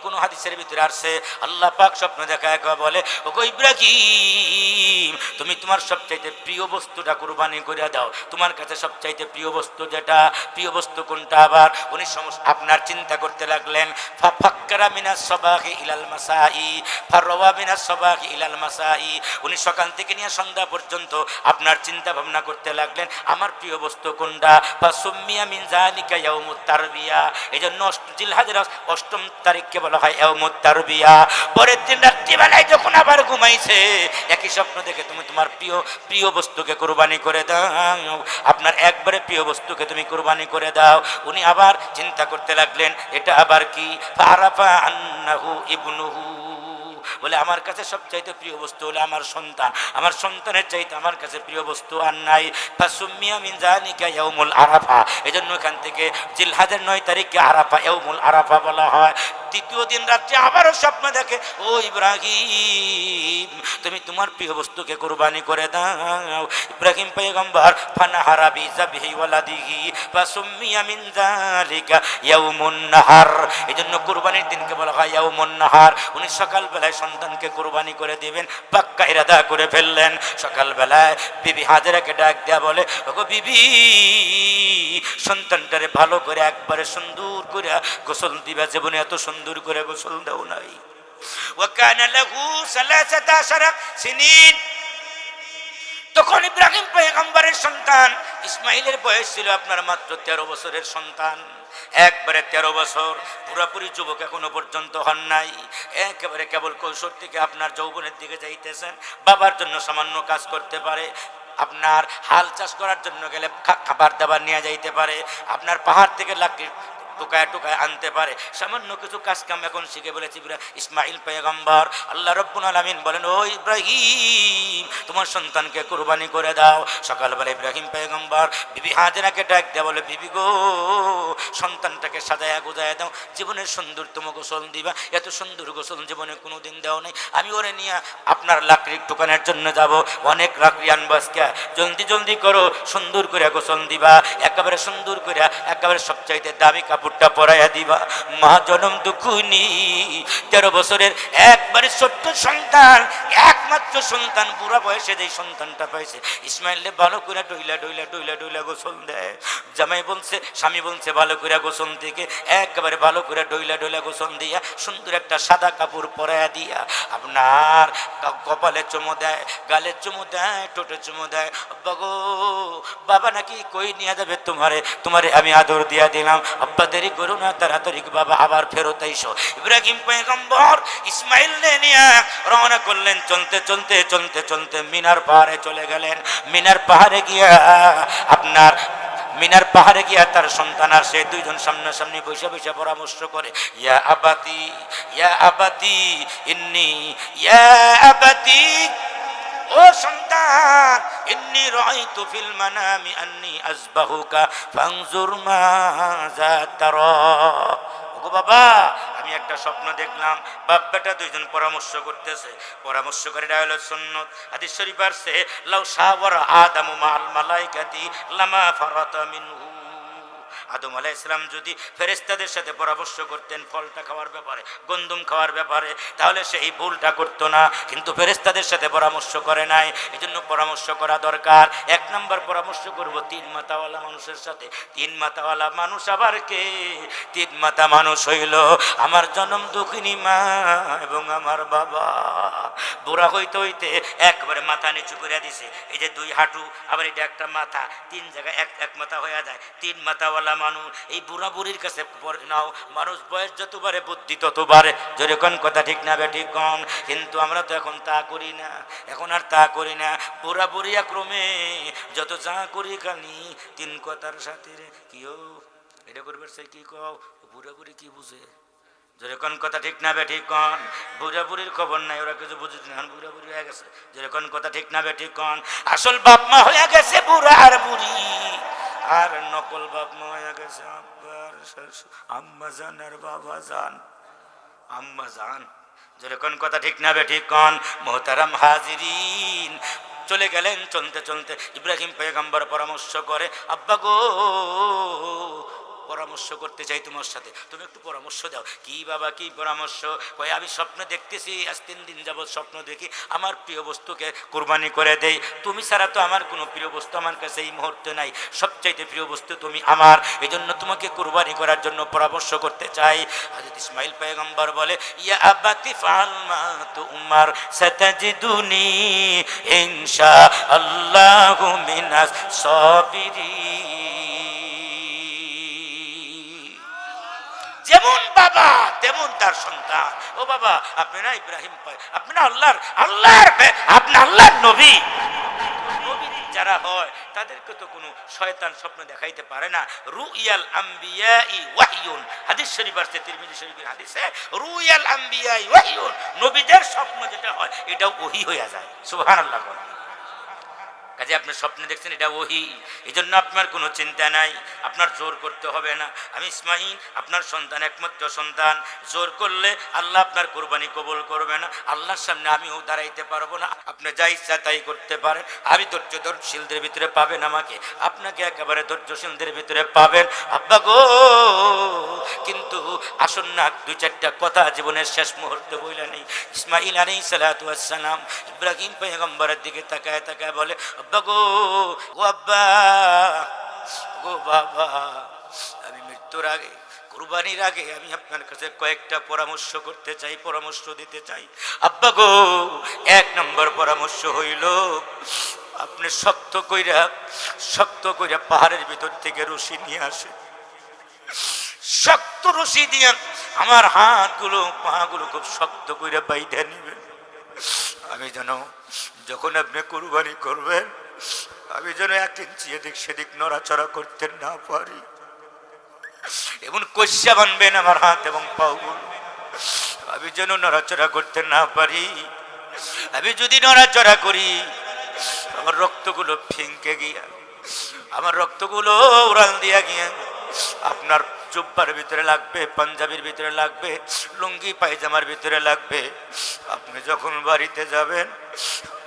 কোন হাদিসের ভিতরে আসছে আল্লাহ পাক স্বপ্ন দেখায় বলে, ওগো ইব্রাহিম, তুমি তোমার সবচাইতে প্রিয় বস্তুটা কুরবানি করে দাও। তোমার কাছে সবচাইতে প্রিয় বস্তু যেটা, প্রিয় বস্তু কোনটা আবার? উনি আপনার চিন্তা করতে লাগলেন। ফাক্কারা মিনাস সাবাহি ইলাল মাসাই, ফারওয়া মিনাস সাবাহি ইলাল মাসাই। উনি সকাল থেকে নিয়ে সন্ধ্যা পর্যন্ত আপনার চিন্তা ভাবনা করতে লাগলেন, আমার প্রিয় বস্তু কোনটা? ফাসুম্মিয়া মিন যালিকা ইয়াউমুত তারবিয়া। এইজন্য জিলহজের 8ম তারিখকে বলা হয় ইয়াউমুত তারবিয়া। পরের দিন রাত্রিবেলায় যখন আবার ঘুমাইছে, একই স্বপ্ন দেখে তুমি তোমার প্রিয় বস্তুকে কুরবানি করে দাও। আপনার একবারে প্রিয় বস্তুকে তুমি কুরবানি করে দাও। উনি আবার চিন্তা করতে লাগলেন, এটা আবার কি? ফারাফা আন্নাহু ইবনুহু। বলে আমার কাছে সবচাইতে প্রিয় বস্তু হলো আমার সন্তান। আমার সন্তানের চাইতে আমার কাছে প্রিয় বস্তু আর নাই। ফাসুম্মিয়া মিন যালিকা ইয়াউমুল আরাফা। এজন্য এখান থেকে জিলহজের 9 তারিখকে আরাফা, ইয়াউমুল আরাফা বলা হয়। দ্বিতীয় দিন রাত্রে আবারও স্বপ্ন দেখে, ও ইব্রাহিম, তুমি তোমার প্রিয় বস্তুকে কুরবানি করে দাও। ইব্রাহিম পয়গম্বর ফানাহারা বিযাবহি ওয়ালাদিহি ফাসুম্মিয়া মিন যালিকা ইয়াউমুন নাহার। এজন্য কুরবানির দিনকে বলা হয় ইয়াউমুন নাহার। উনি সকালবেলায় সন্তানকে কুরবানি করে দিবেন, পাক্কা ইরাদা করে ফেললেন। সকালবেলায় বিবি হাজেরাকে ডাক দেয়া বলে, ওগো বিবি, সন্তানটারে ভালো করে একবারে সুন্দর করে গোসল দিবা। জীবনে এত সুন্দর করে গোসল দাও নাই। ওয়াকানা লাহু 13 সিনিন। তখন ইব্রাহিম পয়গম্বরের সন্তান ইসমাইলের বয়স ছিল আপনার মাত্র 13 বছরের সন্তান। একবারে 13 বছর, পুরাপুরি যুবক এখনো পর্যন্ত হন নাই। একেবারে কেবল কৈশোর থেকে আপনার যৌবনের দিকে যাইতেছেন। বাবার জন্য সামান্য কাজ করতে পারে, আপনার হাল চাষ করার জন্য গেলে খাবার দাবার নিয়ে যাইতে পারে, আপনার পাহাড় থেকে লাকড়ি টুকায় টুকায় আনতে পারে, সামান্য কিছু কাজ কাম এখন শিখে বলেছি ইসমাইল পয়গম্বর। আল্লাহ রাব্বুল আলামিন বলেন, ও ইব্রাহিম, তোমার সন্তানকে কুরবানি করে দাও। সকালবেলা ইব্রাহিম পয়গম্বর বিবি হাজেরাকে ডাক দেয়া বলে, বিবি গো, সন্তানটাকে সাজায়া গুজায়া দাও, জীবনের সুন্দরতম গোসল দিবা। এত সুন্দর গোসল জীবনে কোনোদিন দেও নাই। আমি ওরে নিয়ে আপনার লাকড়ি টুকানোর জন্য যাব, অনেক লাকড়ি আনবো আজকে, জলদি জলদি করো, সুন্দর করে গোসল দিবা, একেবারে সুন্দর করে, একেবারে সবচাইতে দামি কাপড় কাপড়টা পরাইয়া দিবা। মা জনম দুঃখুনি 13 বছরের একবারে ছোট্ট সন্তান, একমাত্র সন্তান, বুড়া বয়সে যেই সন্তানটা পাইছে ইসমাইলে ভালো করে ডইলা ডইলা ডইলা ডইলা গোসল দেয়। জামাই বলছে, স্বামী বলছে ভালো করে গোসল থেকে একেবারে ভালো করে ডইলা ডইলা গোসল দিয়া সুন্দর একটা সাদা কাপড় পরাইয়া দিয়া আপনার কপালে চুমো দেয়, গালে চুমো দেয়, ঠোঁটে চুমো দেয়। আব্বা গো, বাবা নাকি কই নিয়ে যাবে তোমারে, তোমারে আমি আদর দিয়া দিলাম, আব্বা দেরি করো না, তাড়াতাড়ি বাবা আবার ফেরত আইসো। ইব্রাহিম পয়গম্বর ইসমাইল নিয়ে রওনা করলেন। চলতে চলতে চলতে চলতে মিনার পাহাড়ে চলে গেলেন। মিনার পাহাড়ে গিয়া আপনার মিনার পাহাড়ে গিয়া তার সন্তান আর সে দুইজন সামনাসামনি বসে বসে পরামর্শ করে, ইয়া আবাতি, ইয়া আবাতি ইন্নি, ইয়া আবাতি, ও সন্তান, ইন্নি রাআইতু ফিল মানামি আন্নি আযবাহুকা ফানজুর মাযা তারা। ও বাবা, আমি একটা স্বপ্ন দেখলাম। বাপ বেটা দুইজন পরামর্শ করতেছে। পরামর্শ করে এটা হলো সুন্নত। হাদিস শরীফ আছে, লাউ শাওয়ারা আদামু মাআল মালাইকাতি লামা ফারাতা মিনহু। আদম আলাইহিস সালাম যদি ফেরেশতাদের সাথে পরামর্শ করতেন ফলটা খাওয়ার ব্যাপারে, গন্ধম খাওয়ার ব্যাপারে, তাহলে সে এই ভুলটা করতো না। কিন্তু ফেরেশতাদের সাথে পরামর্শ করে নাই, এজন্য পরামর্শ করা দরকার। 1 নম্বর পরামর্শ করব 3 মাথাওয়ালা মানুষের সাথে। 3 মাথাওয়ালা মানুষ আবার কে? 3 মাথা মানুষ হইল আমার জনম দুঃখিনী মা এবং আমার বাবা। বুড়া হইতে হইতে একবারে মাথা নিচু করে দিছে। এই যে 2 হাঁটু, আবার এটা একটা মাথা, 3 জায়গায় এক মাথা হয়ে যায়। 3 মাথাওয়ালা মানুষ। এই বুড়া বুড়ির কাছে নাও, মানুষ বয়স যত বাড়ে বুদ্ধি তত বাড়ে। জোরে কোন কথা ঠিক না বেঠিক কোন? কিন্তু আমরা তো এখন তা করি না, এখন আর তা করি না। বুড়া বুড়িয়া ক্রমে যত যা করি খালি 3 কথার সাথে রে কিও এটা করবে সে কি কও, বুড়া বুড়ি কি বুঝে? জোরে কোন কথা ঠিক না বেঠিক কোন? বুড়া বুড়ির খবর নাই, ওরা কিছু বুঝে না, বুড়া বুড়ি হয়ে গেছে। জোরে কোন কথা ঠিক না বেঠিক কোন? আসল বাপ মা হয়ে গেছে বুড়া আর বুড়ি, আর নকল বাপ মা হয়ে গেছে আব্বার আম্মা জান আর বাবা জান, আম্মা জান। জোরে কোন কথা ঠিক না বেঠিক কোন? মোহতারাম হাজিরিন, চলে গেলেন। চলতে চলতে ইব্রাহিম পয়গম্বর পরামর্শ করে, আব্বা গো, পরামর্শ করতে চাই তোমার সাথে, তুমি একটু পরামর্শ দাও। কি বাবা, কি পরামর্শ? কয় আমি স্বপ্ন দেখতেছি, আজ 3 দিন যাবৎ স্বপ্ন দেখি আমার প্রিয় বস্তুকে কুরবানি করে দেই। তুমি ছাড়া তো আমার কোনো প্রিয় বস্তু আমার কাছে এই মুহূর্তে নাই, সবচাইতে প্রিয় বস্তু তুমি আমার, এজন্য তোমাকে কুরবানি করার জন্য পরামর্শ করতে চাই। হযরত ইসমাঈল পয়গম্বর বলে, ইয়া আবাতি ফাল মা তুমার সাতাজিদুনি ইনশাআল্লাহু মিনাস সাবিরিন। যেমন বাবা তেমন তার সন্তান। ও বাবা, আপনি না ইব্রাহিম, আপনি না আল্লাহর নবী। নবী যারা হয় তাদেরকে তো কোনো শয়তান স্বপ্ন দেখাইতে পারে না। রুইয়াল আম্বিয়াই ওয়াহিয়ুন, হাদিস শরীফ আছে, তিরমিজি শরীফের হাদিসে, রুইয়াল আম্বিয়াই ওয়াহিয়ুন, নবীদের স্বপ্ন যেটা হয় এটাও ওহী হয়ে যায়। সুবহানাল্লাহ। কাজে আপনি স্বপ্নে দেখছেন, এটা ওহী, এই জন্য আপনার কোনো চিন্তা নাই, আপনার জোর করতে হবে না। আমি ইসমাঈল আপনার সন্তান, একমাত্র সন্তান। জোর করলে আল্লাহ আপনার কুরবানি কবুল করবে না, আল্লাহর সামনে আমিও দাঁড়াইতে পারবো না। আপনি যা ইচ্ছা তাই করতে পারেন, আমি ধৈর্যশীলদের ভিতরে পাবেন আমাকে, আপনাকে একেবারে ধৈর্যশীলদের ভিতরে পাবেন। আব্বা গো, কিন্তু আসুন না 2-4টা কথা জীবনের শেষ মুহূর্তে বইলা নেই। ইসমাঈল আলাইহিস সালাতু ওয়াস সালাম ইব্রাহিম পয়গম্বরের দিকে তাকায় তাকায় বলে, আব্বা গো, ও আব্বা গো, বাবা, আমি মৃত্যুর আগে, কুরবানির আগে আমি আপনার কাছে কয়েকটা পরামর্শ করতে চাই, পরামর্শ দিতে চাই। আব্বা গো, 1 নম্বর পরামর্শ হইল, আপনি শক্ত কইরা পাহাড়ের ভিতর থেকে রশি নিয়ে আসেন। শক্ত রশি দিয়ে আমার হাতগুলো পাগুলো খুব শক্ত কইরা বাইধা নিবেন। আমি যেন যখন আপনি কুরবানি করবেন, আমি যেন 1 ইঞ্চি এদিক সেদিক নড়াচড়া করতে না পারি। এমন কষা বানবেন আমার হাত এবং পাগুলো, আমি যেন নড়াচড়া করতে না পারি। আমি যদি নড়াচড়া করি, আমার রক্তগুলো ফিঙ্কে গিয়া, আমার রক্তগুলো উড়াল দিয়া গিয়া আপনার জুব্বার ভিতরে লাগবে, পাঞ্জাবির ভিতরে লাগবে, লুঙ্গি পায়জামার ভিতরে লাগবে। আপনি যখন বাড়িতে যাবেন,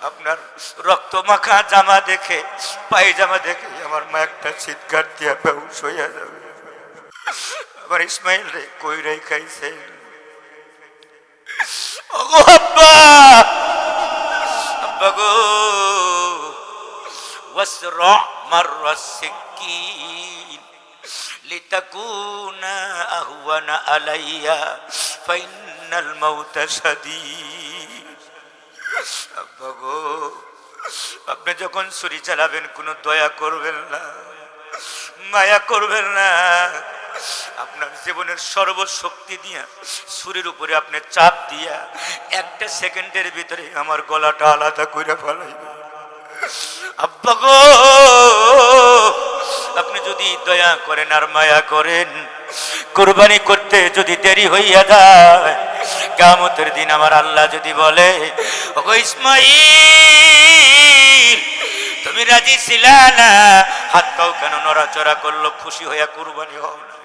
আপনার রক্ত মাখা জামা দেখে, পায়জামা দেখে আমার মা একটা চিৎকার দিয়া বেহুশ হইয়া যাবে। আবার ইসমাইল রে কই রে খাইছেন ওগো আব্বা আব্বা গো ওয়াসরা মাররা সিকিন লিতাকুনা আহওয়ানা আলাইয়া ফাইনাল মাউতা শাদীদ। আব্বা গো আপনি যখন ছুরি চালাবেন কোনো দয়া করবেন না, মায়া করবেন না। আপনার জীবনের সর্বশক্তি দিয়া ছুরির উপরে আপনি চাপ দিয়া একটা সেকেন্ডের ভিতরে আমার গলাটা আলাদা করে ফেলাইবেন। আব্বা গো আপনি যদি দয়া করেন আর মায়া করেন, কুরবানি করতে যদি দেরি হইয়া যায়, কিয়ামতের দিন আমার আল্লাহ যদি বলে ওগো ইসমাঈল তুমি রাজি ছিলা না, হাত পাও কেন নড়াচড়া করলো, খুশি হইয়া কুরবানি হও না,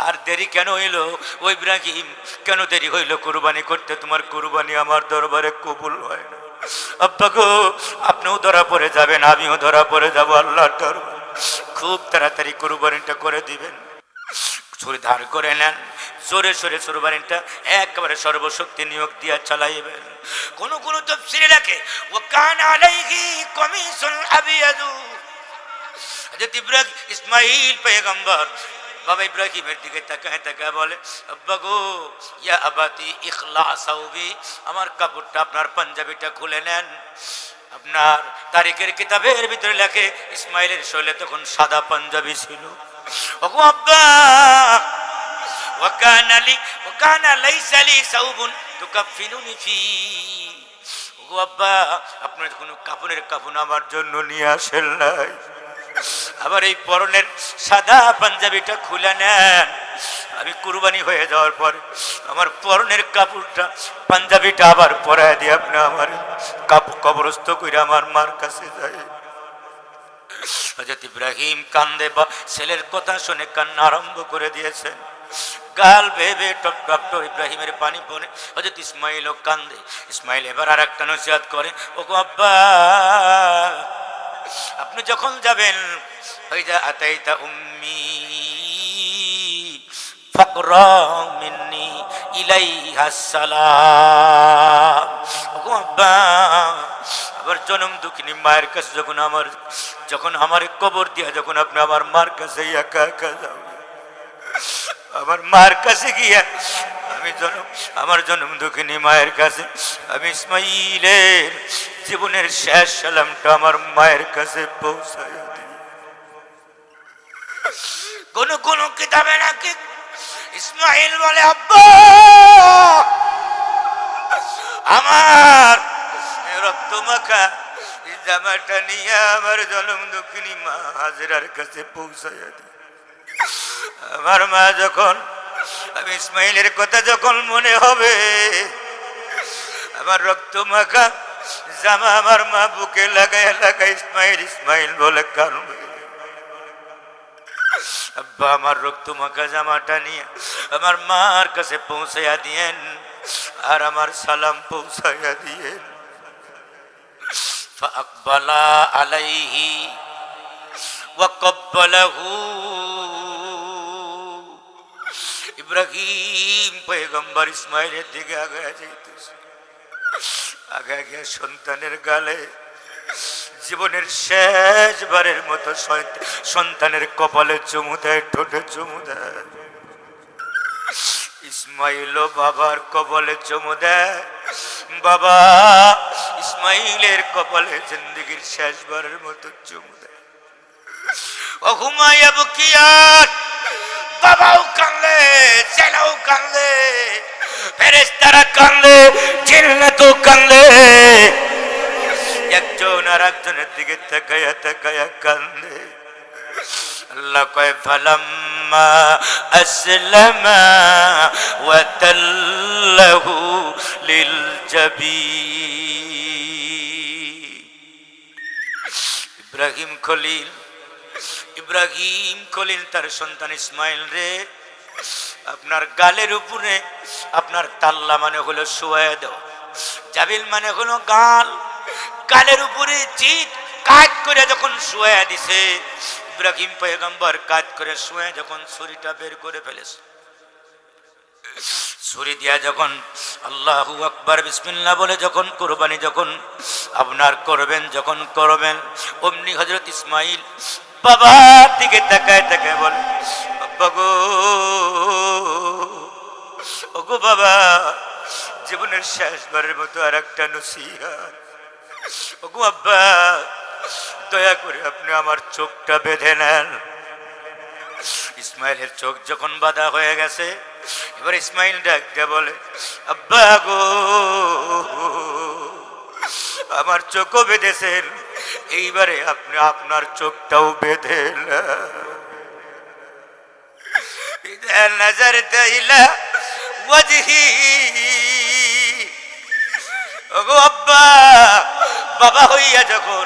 আর দেরি কেন হইলো? ও ইব্রাহিম কেন দেরি হইলো কুরবানি করতে? তোমার কুরবানি আমার দরবারে কবুল হয় না। আব্বা গো আপনিও ধরা পড়ে যাবেন, আমিও ধরা পড়ে যাবো আল্লাহর দরবারে। খুব তাড়াতাড়ি কুরবানিটা করে দিবেন। ছুরি ধার করে নেন, জোরে সোরে কুরবানিটা একেবারে সর্বশক্তি নিয়োগ দিয়া চালাইবেন। কোন কোন তাফসীরে লেখে ওয়া কানা আলাইহি কমিসুন আবিয়াদু। হযরত ইব্রাহিম ইসমাঈল পয়গম্বর বাবা ইব্রাহিমের দিকে তাকায় তাকায় বলে আব্বা গো ইয়া আবাতি ইখলা সাউবি, আমার কাপড়টা আপনার পাঞ্জাবিটা খুলে নেন। আপনার তারিখের কিতাবের ভিতরে লেখে ইসমাইলের শরীরে তখন সাদা পাঞ্জাবি ছিল। ওগো আব্বা ওয়াকানা লাইসা লি সাউবুন তুকাফিনুনি ফি। ওগো আব্বা আপনার কোনো কাপড়ের কাফন আমার জন্য নিয়ে আসেন নাই, আবার এই পরনের সাদা পাঞ্জাবিটা খুলে নেন। আমি কুরবানি হয়ে যাওয়ার পর আমার পরনের কাপড়টা পাঞ্জাবিটা আবার পরায় দিয়ে আপনি আমার কবরস্থ করে আমার মার কাছে যায়। হযরত ইব্রাহিম কান্দে, বা ছেলের কথা শুনে কান্না আরম্ভ করে দিয়েছেন। গাল ভেবে টপ টপ টপ ইব্রাহিমের পানি পড়ে। হযরত ইসমাইলও কান্দে। ইসমাইল এবার আর একটা নসিহত করে ওগো আব্বা আপনি যখন যাবেন ফাইজা আতাইতা উম্মি ফাকরা মিন্নি ইলাইহা সালাম। ওগো আব্বা আবার জনম দুঃখিনী মায়ের কাছে যখন আমার কবর দিয়া যখন আপনি আমার মার কাছে একা একা যাও, আমার মার কাছে গিয়া আমার জনম দুঃখিনী মায়ের কাছে আমি ইসমাইলের জীবনের শেষ সালামটা আমার মায়ের কাছে পৌঁছাইয়া দিই। কোন কোন কিতাবে নাকি ইসমাইল বলে আব্বা আমার রক্ত মাখা জামাটা নিয়ে আমার জনম দুঃখিনী মা হাজেরার কাছে পৌঁছাইয়া দিই। আমার মা যখন আমি ইসমাইলের কথা যখন মনে হবে, আমার রক্ত মাখা জামা আমার মা বুকে লাগায় লাগায় ইসমাইল ইসমাইল বলে কাঁদবে। আব্বা আমার রক্ত মাখা জামাটা নিয়ে আমার মার কাছে পৌঁছাইয়া দিয়েন আর আমার সালাম পৌঁছাইয়া দিয়েন। ফাকবালা আলাইহি ওয়া কব্বালাহু। ইব্রাহিম পয়গম্বর ইসমাইলের দিকে আগায় যাইতেছে। আগায় গিয়া সন্তানের গালে জীবনের শেষবারের মতো সন্তানের কপালে চুমু দেয়, ঠোঁটে চুমু দেয়। ইসমাইলও বাবার কপালে চুমু দেয়। বাবা ইসমাইলের কপালে জিন্দেগির শেষবারের মতো চুমু দেয়। ওহুমা ইয়াবকিয়ান, বাবাও কাঁদলে, ছেলেও কাঁদলে, ফেরেশতারা কাঁদলে, জিন্নাতও কাঁদলে। একজন আর একজনের দিকে তাকায়া তাকায়া কাঁদে। আল্লাহ কয় ফালাম্মা আসলামা ওয়া তাল্লাহু লিল জাবিন। ইব্রাহিম খলিল তার সন্তান ইসমাইল রে আপনার গালের উপরে, আপনার তাল্লা মানে হলো শোয়া দেওয়া, জাবিল মানে হলো গাল, গালের উপরে চিৎ কাট করে যখন শোয়া দিছে ইব্রাহিম পয়গম্বর কাজ করে শুয়ে যখন ছুরিটা বের করে ফেলেছে, ছুরি দিয়া যখন আল্লাহু আকবার বিসমিল্লাহ বলে যখন কুরবানি যখন আপনার করবেন অমনি হযরত ইসমাইল বাবার দিকে তাকায় তাকায় বলে, আব্বা গো, ওগো বাবা, জীবনের শেষবারের মতো আর একটা নসিহত, ওগো আব্বা, দয়া করে আপনি আমার চোখটা বেঁধে নেন। ইসমাইলের চোখ যখন বাঁধা হয়ে গেছে, এবার ইসমাইল ডাক দিয়ে বলে, আব্বা গো, আমার চোখও বেঁধেছেন, এইবারে আপনি আপনার চোখটাও বেঁধে নজর দিলা ওয়াজহি। ওগো আব্বা, বাবা হইয়া যখন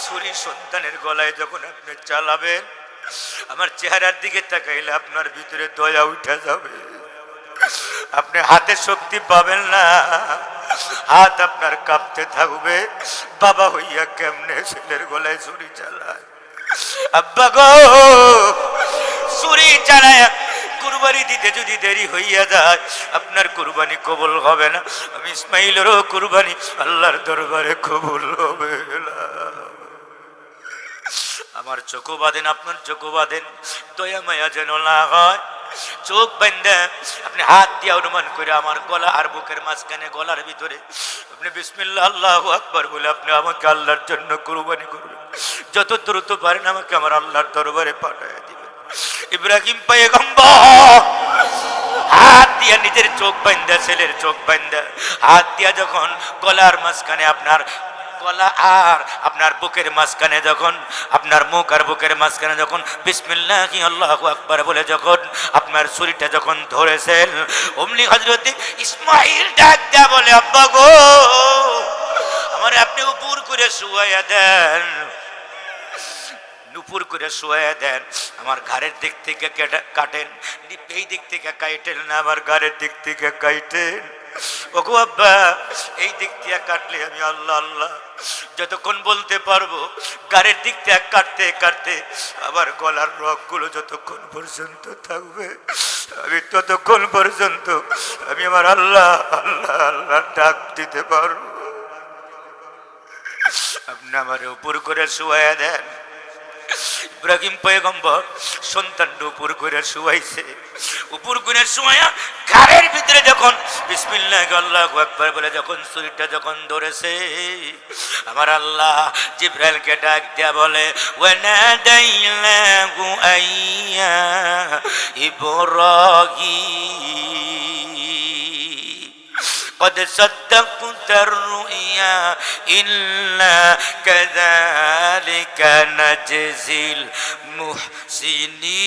ছুরি সন্তানের গলায় যখন আপনি চালাবেন, আমার চেহারার দিকে তাকাইলে আপনার ভিতরে দয়া উঠে যাবে, আপনি হাতে শক্তি পাবেন না, হাত আপনার কাঁপতে থাকবে। বাবা হইয়া কেমনে ছেলের গলায় ছুরি চালায়? আব্বা গো, ছুরি চালায় কুরবানি দিতে যদি দেরি হইয়া যায়, আপনার কুরবানি কবুল হবে না। আমি ইসমাইলেরও কুরবানি আল্লাহর দরবারে কবুল হবে না। আমার চোখও বাঁধেন, আপনার চোখও বাঁধেন, দয়া মায়া যেন না হয়। চোখ বান্ধা আপনি হাত দিয়ে অনুমান করে আমার গলা আর বুকের মাঝখানে, গলার ভিতরে আপনি বিসমিল্লাহ আল্লাহু আকবার বলে আপনি আমাকে আল্লাহর জন্য কুরবানি করবেন। যত দ্রুত পারেন আমাকে আমার আল্লাহর দরবারে পাঠিয়ে দিবেন। ইব্রাহিম পয়গম্বর হাত দিয়া নিজের চোখ বান্ধা, ছেলের চোখ বান্ধা হাত দিয়া যখন গলার মাঝখানে আপনার গলা আর আপনার বুকের মাঝখানে যখন আপনার মুখ আর বুকের মাঝখানে যখন বিসমিল্লাহি আল্লাহু আকবার বলে যখন আপনার ছুরিটা যখন ধরেছেন, অমনি হযরত ইসমাইল ডাক দেয়া বলে, আব্বা গো, আমার আপনি উপর করে শুয়াইয়া দেন, নুপুর করে শুয়াইয়া দেন, আমার ঘাড়ের দিক থেকে কাটেন, এই দিক থেকে কাটেন না, আমার ঘাড়ের দিক থেকে কাটেন। ওগো আব্বা, এই দিক থেকে কাটলে আমি আল্লাহ আল্লাহ যতক্ষণ বলতে পারবো, গাড়ির দিক থেকে কাটতে কাটতে আবার গলার রগগুলো যতক্ষণ পর্যন্ত থাকবে, আমি ততক্ষণ পর্যন্ত আমি আমার আল্লাহ আল্লাহ আল্লাহ ডাক দিতে পারবো। আপনি আমার উপর করে শুয়াইয়া দেন। ইব্রাহিম পয়গম্বর সন্তানটা উপর করে শুয়াইছে, উপর করে শুয়াইয়া ঘাড়ের ভিতরে যখন বিসমিল্লাহ আল্লাহু আকবার বলে যখন ছুরিটা যখন ধরেছে, আমার আল্লাহ জিবরাইলকে ডাক দেয়া বলে, ওয়ানাদাইনাহু আইয়া ইব্রাহিম قد صدقت الرؤيا إلا كذلك نجزي المحسنين।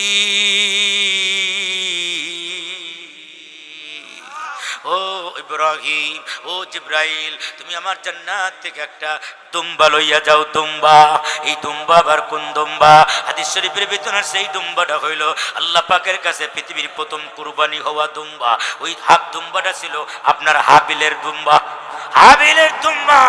ও ইব্রাহিম, ও জিবরাইল, তুমি আমার জান্নাত থেকে একটা দুম্বা লইয়া যাও। দুম্বা, এই দুম্বা আবার কোন দুম্বা? হাদিস শরীফের ভিতরে সেই দুম্বাটা হইল আল্লাহ পাকের কাছে পৃথিবীর প্রথম কুরবানি হওয়া দুম্বা। ওই দুম্বাটা ছিল আপনার হাবিলের দুম্বা, হাবিলের দুম্বা।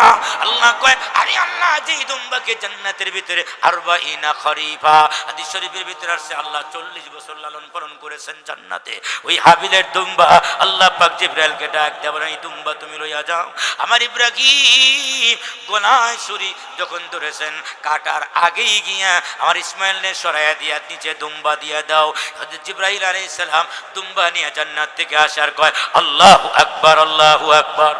আল্লাহ কয়, আরে আল্লাহ যেই দুম্বাকে জান্নাতের ভিতরে আরবাইনা খরিফা, হাদিস শরীফের ভিতরে আসছে আল্লাহ 40 বছর লালন পালন করেছেন জান্নাতে। ওই হাবিলের দুম্বা আল্লাহ পাক জিবরাইলকে ডাক দেয়া বলেন, এই দুম্বা তুমি লইয়া যাও। আমার ইব্রাহিম গলায় ছুরি যখন ধরেছেন, কাটার আগেই গিয়া আমার ইসমাইলকে সরাইয়া দিয়া নিচে দুম্বা দিয়া দাও। হযরত জিবরাইল আলাইহিস সালাম দুম্বা নিয়ে জান্নাত থেকে আসার কয়, আল্লাহু আকবার, আল্লাহু আকবার।